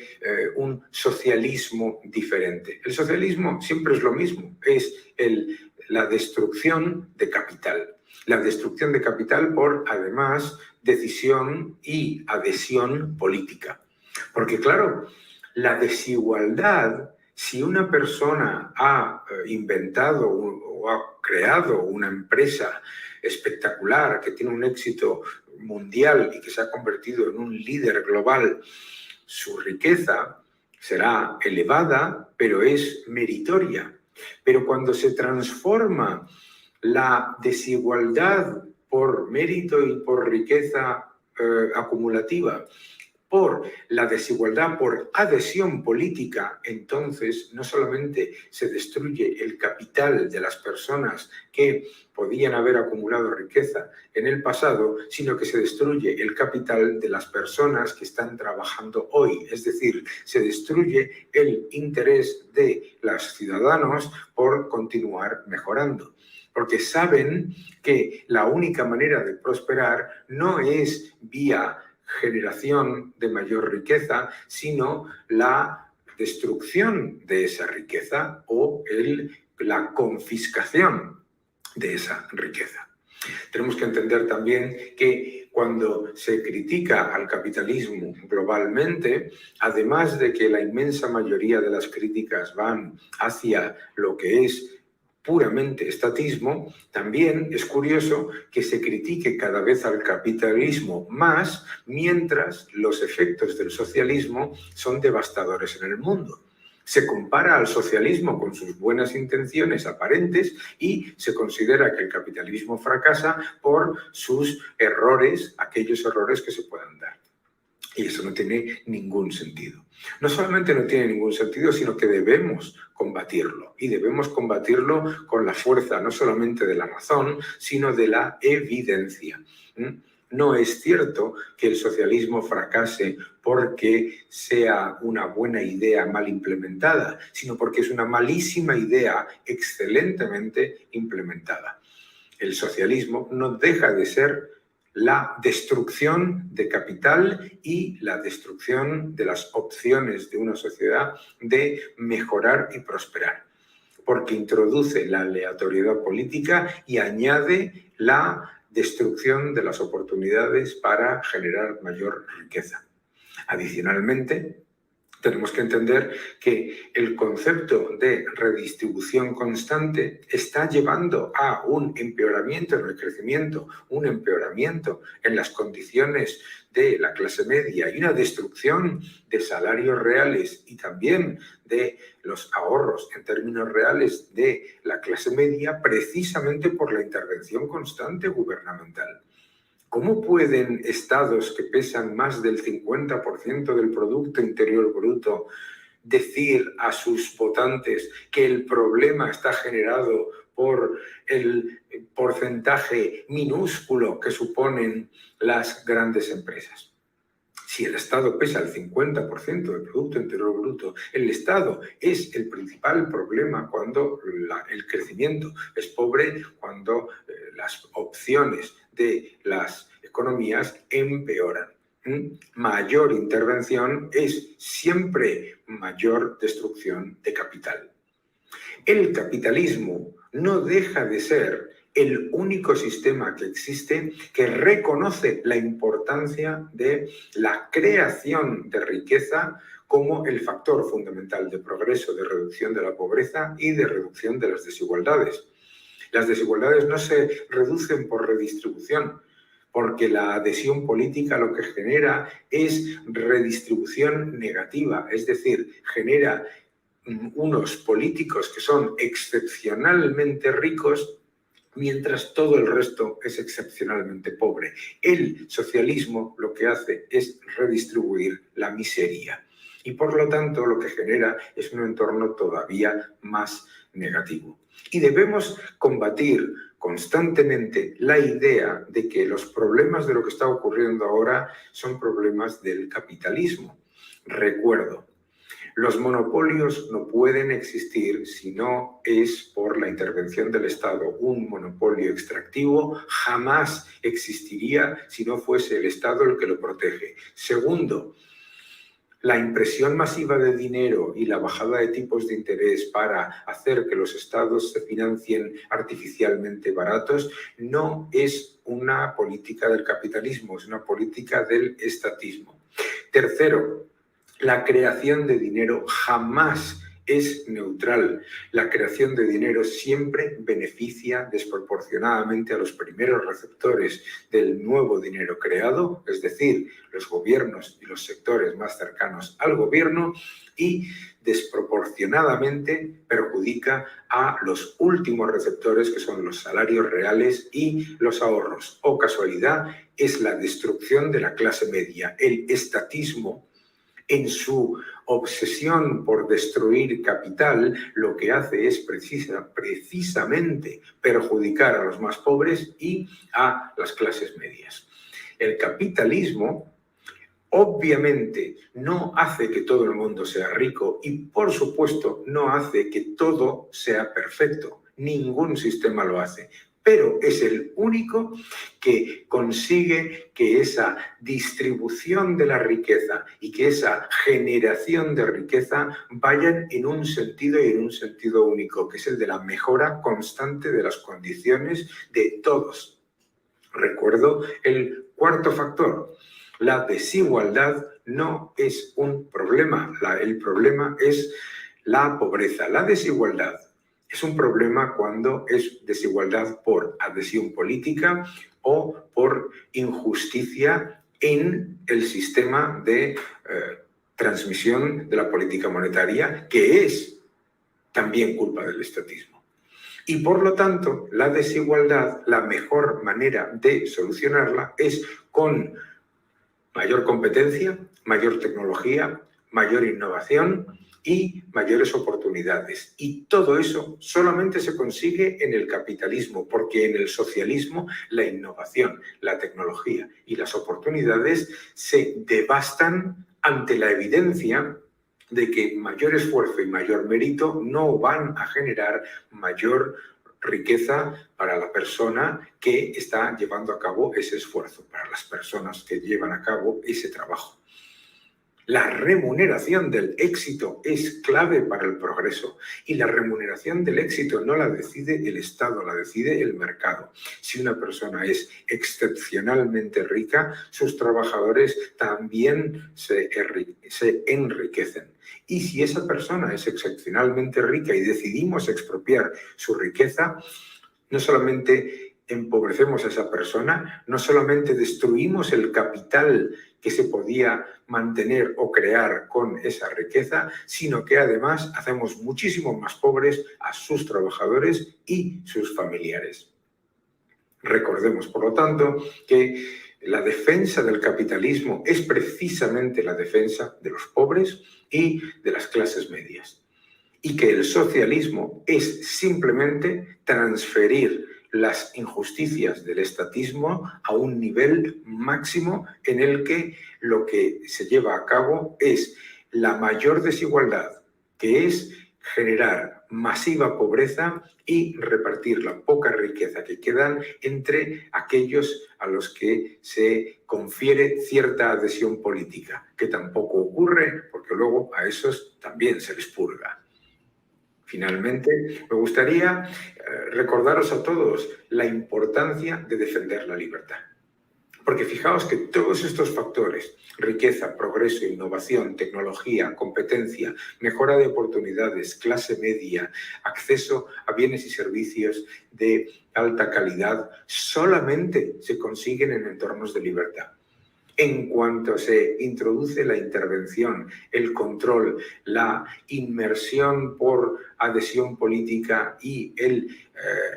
un socialismo diferente. El socialismo siempre es lo mismo, es la destrucción de capital. La destrucción de capital por, además, decisión y adhesión política. Porque, claro, la desigualdad, si una persona ha inventado o ha creado una empresa espectacular que tiene un éxito mundial y que se ha convertido en un líder global, su riqueza será elevada, pero es meritoria. Pero cuando se transforma la desigualdad por mérito y por riqueza acumulativa por la desigualdad, por adhesión política, entonces no solamente se destruye el capital de las personas que podían haber acumulado riqueza en el pasado, sino que se destruye el capital de las personas que están trabajando hoy. Es decir, se destruye el interés de los ciudadanos por continuar mejorando. Porque saben que la única manera de prosperar no es vía generación de mayor riqueza, sino la destrucción de esa riqueza o la confiscación de esa riqueza. Tenemos que entender también que cuando se critica al capitalismo globalmente, además de que la inmensa mayoría de las críticas van hacia lo que es puramente estatismo, también es curioso que se critique cada vez al capitalismo más, mientras los efectos del socialismo son devastadores en el mundo. Se compara al socialismo con sus buenas intenciones aparentes y se considera que el capitalismo fracasa por sus errores, aquellos errores que se puedan dar. Y eso no tiene ningún sentido. No solamente no tiene ningún sentido, sino que debemos combatirlo. Y debemos combatirlo con la fuerza no solamente de la razón, sino de la evidencia. No es cierto que el socialismo fracase porque sea una buena idea mal implementada, sino porque es una malísima idea excelentemente implementada. El socialismo no deja de ser la destrucción de capital y la destrucción de las opciones de una sociedad de mejorar y prosperar, porque introduce la aleatoriedad política y añade la destrucción de las oportunidades para generar mayor riqueza. Adicionalmente, Tenemos que entender que el concepto de redistribución constante está llevando a un empeoramiento en el crecimiento, un empeoramiento en las condiciones de la clase media y una destrucción de salarios reales y también de los ahorros en términos reales de la clase media, precisamente por la intervención constante gubernamental. ¿Cómo pueden estados que pesan más del 50% del Producto Interior Bruto decir a sus votantes que el problema está generado por el porcentaje minúsculo que suponen las grandes empresas? Si el Estado pesa el 50% del Producto Interior Bruto, el Estado es el principal problema cuando el crecimiento es pobre, cuando las opciones de las economías empeoran. Mayor intervención es siempre mayor destrucción de capital. El capitalismo no deja de ser el único sistema que existe que reconoce la importancia de la creación de riqueza como el factor fundamental de progreso, de reducción de la pobreza y de reducción de las desigualdades. Las desigualdades no se reducen por redistribución, porque la adhesión política lo que genera es redistribución negativa, es decir, genera unos políticos que son excepcionalmente ricos mientras todo el resto es excepcionalmente pobre. El socialismo lo que hace es redistribuir la miseria y por lo tanto lo que genera es un entorno todavía más negativo. Y debemos combatir constantemente la idea de que los problemas de lo que está ocurriendo ahora son problemas del capitalismo. Recuerdo, los monopolios no pueden existir si no es por la intervención del Estado. Un monopolio extractivo jamás existiría si no fuese el Estado el que lo protege. Segundo, la impresión masiva de dinero y la bajada de tipos de interés para hacer que los estados se financien artificialmente baratos no es una política del capitalismo, es una política del estatismo. Tercero, la creación de dinero jamás es neutral. La creación de dinero siempre beneficia desproporcionadamente a los primeros receptores del nuevo dinero creado, es decir, los gobiernos y los sectores más cercanos al gobierno, y desproporcionadamente perjudica a los últimos receptores, que son los salarios reales y los ahorros. O casualidad, es la destrucción de la clase media. El estatismo, en su obsesión por destruir capital, lo que hace es precisamente perjudicar a los más pobres y a las clases medias. El capitalismo obviamente no hace que todo el mundo sea rico y, por supuesto, no hace que todo sea perfecto. Ningún sistema lo hace. Pero es el único que consigue que esa distribución de la riqueza y que esa generación de riqueza vayan en un sentido y en un sentido único, que es el de la mejora constante de las condiciones de todos. Recuerdo el cuarto factor. La desigualdad no es un problema. El problema es la pobreza. La desigualdad es un problema cuando es desigualdad por adhesión política o por injusticia en el sistema de transmisión de la política monetaria, que es también culpa del estatismo. Y por lo tanto, la desigualdad, la mejor manera de solucionarla es con mayor competencia, mayor tecnología, mayor innovación y mayores oportunidades. Y todo eso solamente se consigue en el capitalismo, porque en el socialismo la innovación, la tecnología y las oportunidades se devastan ante la evidencia de que mayor esfuerzo y mayor mérito no van a generar mayor riqueza para la persona que está llevando a cabo ese esfuerzo, para las personas que llevan a cabo ese trabajo. La remuneración del éxito es clave para el progreso y la remuneración del éxito no la decide el Estado, la decide el mercado. Si una persona es excepcionalmente rica, sus trabajadores también se enriquecen. Y si esa persona es excepcionalmente rica y decidimos expropiar su riqueza, no solamente empobrecemos a esa persona, no solamente destruimos el capital que se podía mantener o crear con esa riqueza, sino que además hacemos muchísimo más pobres a sus trabajadores y sus familiares. Recordemos, por lo tanto, que la defensa del capitalismo es precisamente la defensa de los pobres y de las clases medias. Y que el socialismo es simplemente transferir las injusticias del estatismo a un nivel máximo en el que lo que se lleva a cabo es la mayor desigualdad, que es generar masiva pobreza y repartir la poca riqueza que quedan entre aquellos a los que se confiere cierta adhesión política, que tampoco ocurre porque luego a esos también se les purga. Finalmente, me gustaría recordaros a todos la importancia de defender la libertad. Porque fijaos que todos estos factores, riqueza, progreso, innovación, tecnología, competencia, mejora de oportunidades, clase media, acceso a bienes y servicios de alta calidad, solamente se consiguen en entornos de libertad. En cuanto se introduce la intervención, el control, la inmersión por adhesión política y el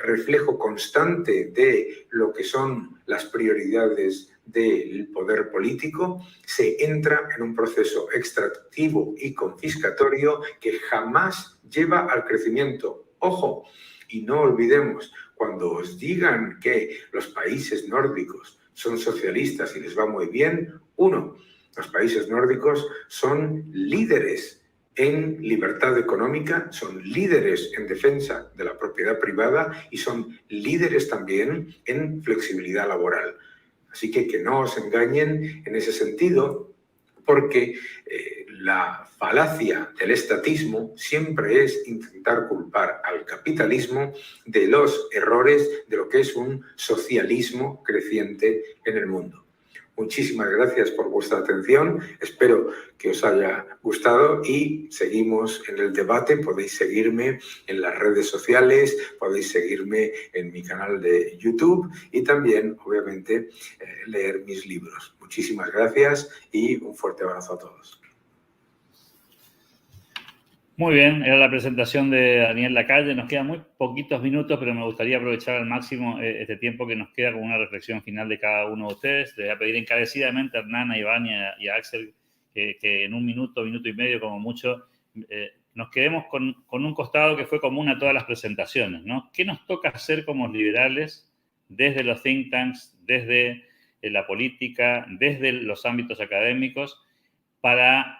reflejo constante de lo que son las prioridades del poder político, se entra en un proceso extractivo y confiscatorio que jamás lleva al crecimiento. ¡Ojo! Y no olvidemos, cuando os digan que los países nórdicos son socialistas y les va muy bien, los países nórdicos son líderes en libertad económica, son líderes en defensa de la propiedad privada y son líderes también en flexibilidad laboral. Así que no os engañen en ese sentido, porque la falacia del estatismo siempre es intentar culpar al capitalismo de los errores de lo que es un socialismo creciente en el mundo. Muchísimas gracias por vuestra atención, espero que os haya gustado y seguimos en el debate. Podéis seguirme en las redes sociales, podéis seguirme en mi canal de YouTube y también, obviamente, leer mis libros. Muchísimas gracias y un fuerte abrazo a todos. Muy bien, era la presentación de Daniel Lacalle. Nos quedan muy poquitos minutos, pero me gustaría aprovechar al máximo este tiempo que nos queda con una reflexión final de cada uno de ustedes. Les voy a pedir encarecidamente a Hernán, a Iván y a Axel que en un minuto y medio como mucho, nos quedemos con un costado que fue común a todas las presentaciones, ¿no? ¿Qué nos toca hacer como liberales desde los think tanks, desde la política, desde los ámbitos académicos para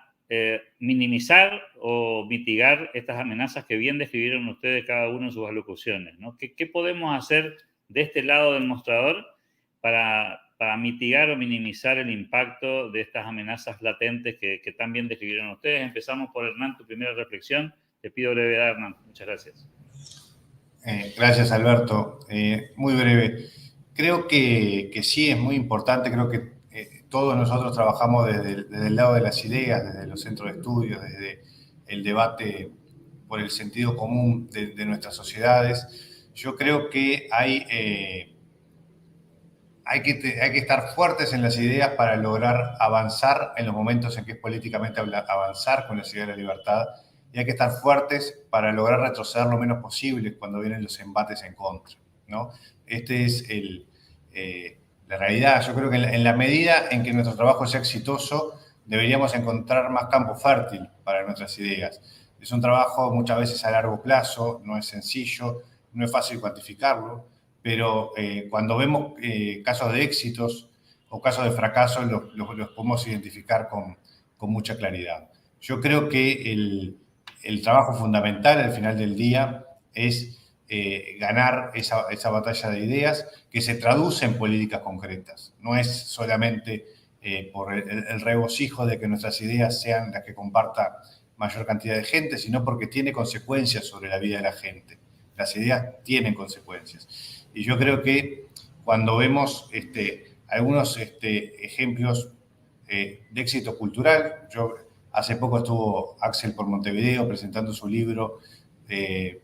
minimizar o mitigar estas amenazas que bien describieron ustedes cada uno en sus alocuciones, ¿no? ¿Qué podemos hacer de este lado del mostrador para mitigar o minimizar el impacto de estas amenazas latentes que tan bien describieron ustedes? Empezamos por Hernán, tu primera reflexión. Te pido brevedad, Hernán. Muchas gracias. Gracias, Alberto. Muy breve. Creo que sí, es muy importante. Creo que todos nosotros trabajamos desde el lado de las ideas, desde los centros de estudios, desde el debate por el sentido común de nuestras sociedades. Yo creo que hay que estar fuertes en las ideas para lograr avanzar en los momentos en que es políticamente avanzar con la idea de la libertad, y hay que estar fuertes para lograr retroceder lo menos posible cuando vienen los embates en contra, ¿no? Este es la realidad. Yo creo que en la medida en que nuestro trabajo sea exitoso, deberíamos encontrar más campo fértil para nuestras ideas. Es un trabajo muchas veces a largo plazo, no es sencillo, no es fácil cuantificarlo, pero cuando vemos casos de éxitos o casos de fracasos, los podemos identificar con mucha claridad. Yo creo que el trabajo fundamental al final del día es ganar esa batalla de ideas que se traduce en políticas concretas. No es solamente por el regocijo de que nuestras ideas sean las que comparta mayor cantidad de gente, sino porque tiene consecuencias sobre la vida de la gente. Las ideas tienen consecuencias. Y yo creo que cuando vemos algunos ejemplos de éxito cultural, hace poco estuvo Axel por Montevideo presentando su libro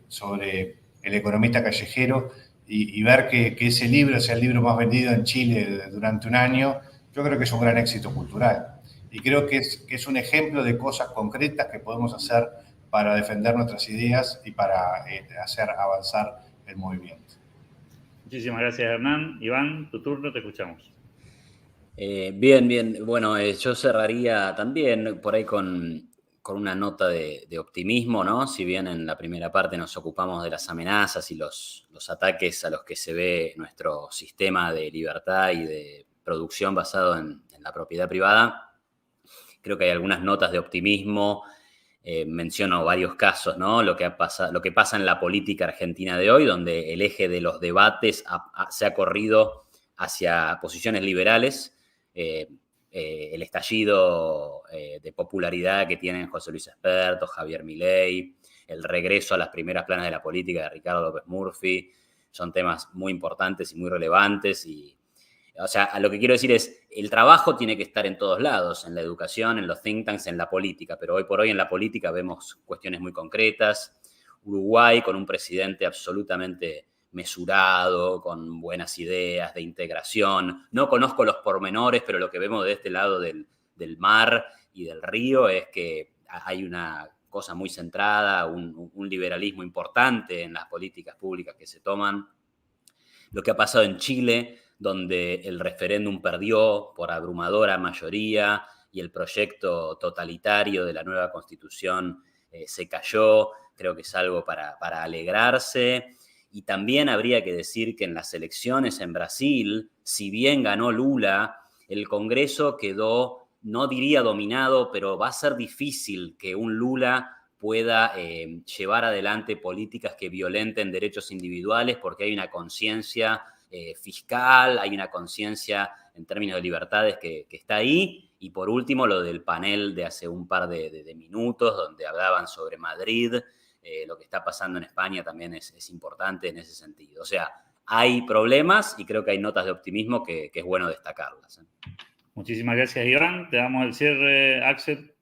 sobre el economista callejero, y ver que ese libro sea el libro más vendido en Chile durante un año, yo creo que es un gran éxito cultural. Y creo que es un ejemplo de cosas concretas que podemos hacer para defender nuestras ideas y para hacer avanzar el movimiento. Muchísimas gracias, Hernán. Iván, tu turno, te escuchamos. Bien. Bueno, yo cerraría también por ahí con una nota de optimismo, ¿no? Si bien en la primera parte nos ocupamos de las amenazas y los ataques a los que se ve nuestro sistema de libertad y de producción basado en la propiedad privada, creo que hay algunas notas de optimismo. Menciono varios casos, ¿no? Lo que pasa en la política argentina de hoy, donde el eje de los debates se ha corrido hacia posiciones liberales. El estallido de popularidad que tienen José Luis Esperto, Javier Milei, el regreso a las primeras planas de la política de Ricardo López Murphy, son temas muy importantes y muy relevantes. O sea, lo que quiero decir es, el trabajo tiene que estar en todos lados, en la educación, en los think tanks, en la política, pero hoy por hoy en la política vemos cuestiones muy concretas. Uruguay con un presidente absolutamente mesurado, con buenas ideas de integración. No conozco los pormenores, pero lo que vemos de este lado del mar y del río es que hay una cosa muy centrada, un liberalismo importante en las políticas públicas que se toman. Lo que ha pasado en Chile, donde el referéndum perdió por abrumadora mayoría y el proyecto totalitario de la nueva Constitución se cayó, creo que es algo para alegrarse. Y también habría que decir que en las elecciones en Brasil, si bien ganó Lula, el Congreso quedó, no diría dominado, pero va a ser difícil que un Lula pueda llevar adelante políticas que violenten derechos individuales, porque hay una conciencia fiscal, hay una conciencia en términos de libertades que está ahí. Y por último, lo del panel de hace un par de minutos, donde hablaban sobre Madrid. Lo que está pasando en España también es importante en ese sentido. O sea, hay problemas y creo que hay notas de optimismo que es bueno destacarlas. Muchísimas gracias, Iván. Te damos el cierre, Axel.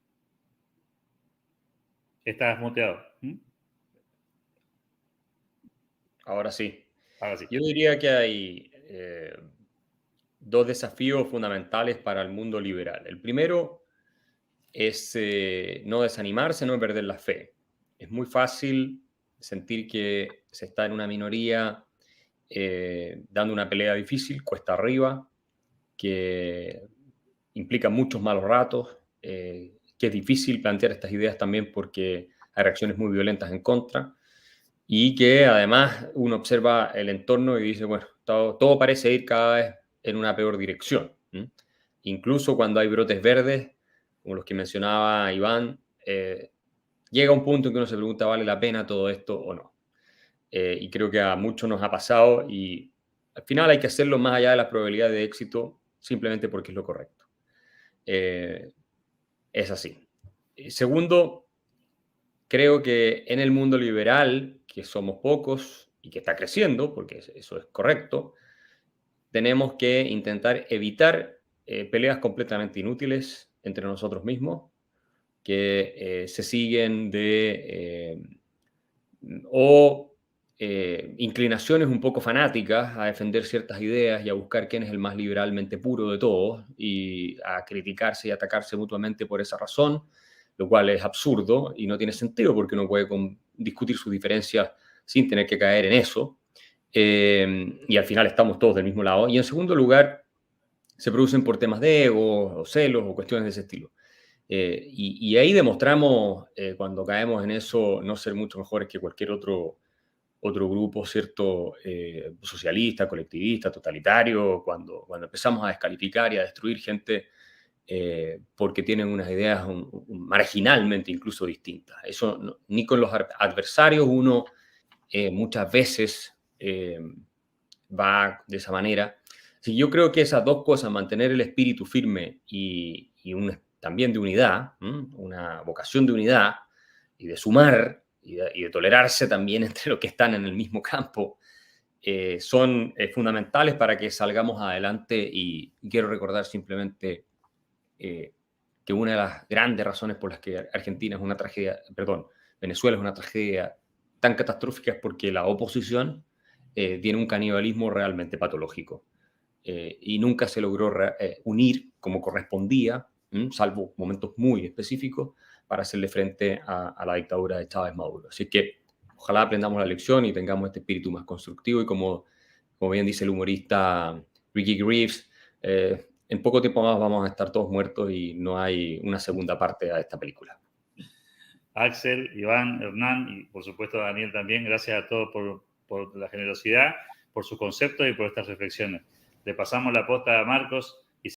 Estás muteado. Ahora sí. Ahora sí. Yo diría que hay dos desafíos fundamentales para el mundo liberal. El primero es no desanimarse, no perder la fe. Es muy fácil sentir que se está en una minoría dando una pelea difícil, cuesta arriba, que implica muchos malos ratos, que es difícil plantear estas ideas también porque hay reacciones muy violentas en contra, y que además uno observa el entorno y dice, bueno, todo parece ir cada vez en una peor dirección. Incluso cuando hay brotes verdes, como los que mencionaba Iván, llega un punto en que uno se pregunta, ¿vale la pena todo esto o no? Y creo que a muchos nos ha pasado y al final hay que hacerlo más allá de las probabilidades de éxito, simplemente porque es lo correcto. Es así. Segundo, creo que en el mundo liberal, que somos pocos y que está creciendo, porque eso es correcto, tenemos que intentar evitar peleas completamente inútiles entre nosotros mismos, que se siguen inclinaciones un poco fanáticas a defender ciertas ideas y a buscar quién es el más liberalmente puro de todos y a criticarse y atacarse mutuamente por esa razón, lo cual es absurdo y no tiene sentido porque uno puede discutir sus diferencias sin tener que caer en eso. Y al final estamos todos del mismo lado. Y en segundo lugar, se producen por temas de ego o celos o cuestiones de ese estilo. Y ahí demostramos, cuando caemos en eso, no ser mucho mejores que cualquier otro grupo, ¿cierto? Socialista, colectivista, totalitario, cuando empezamos a descalificar y a destruir gente porque tienen unas ideas marginalmente incluso distintas. Eso ni con los adversarios uno muchas veces va de esa manera, Sí, yo creo que esas dos cosas, mantener el espíritu firme y también de unidad, una vocación de unidad y de sumar y de tolerarse también entre los que están en el mismo campo, son fundamentales para que salgamos adelante. Y quiero recordar simplemente que una de las grandes razones por las que Argentina es una tragedia, perdón, Venezuela es una tragedia tan catastrófica es porque la oposición tiene un canibalismo realmente patológico. Y nunca se logró unir como correspondía, salvo momentos muy específicos, para hacerle frente a la dictadura de Chávez Maduro. Así que ojalá aprendamos la lección y tengamos este espíritu más constructivo y como bien dice el humorista Ricky Greaves, en poco tiempo más vamos a estar todos muertos y no hay una segunda parte a esta película. Axel, Iván, Hernán y por supuesto Daniel también, gracias a todos por la generosidad, por sus conceptos y por estas reflexiones. Le pasamos la posta a Marcos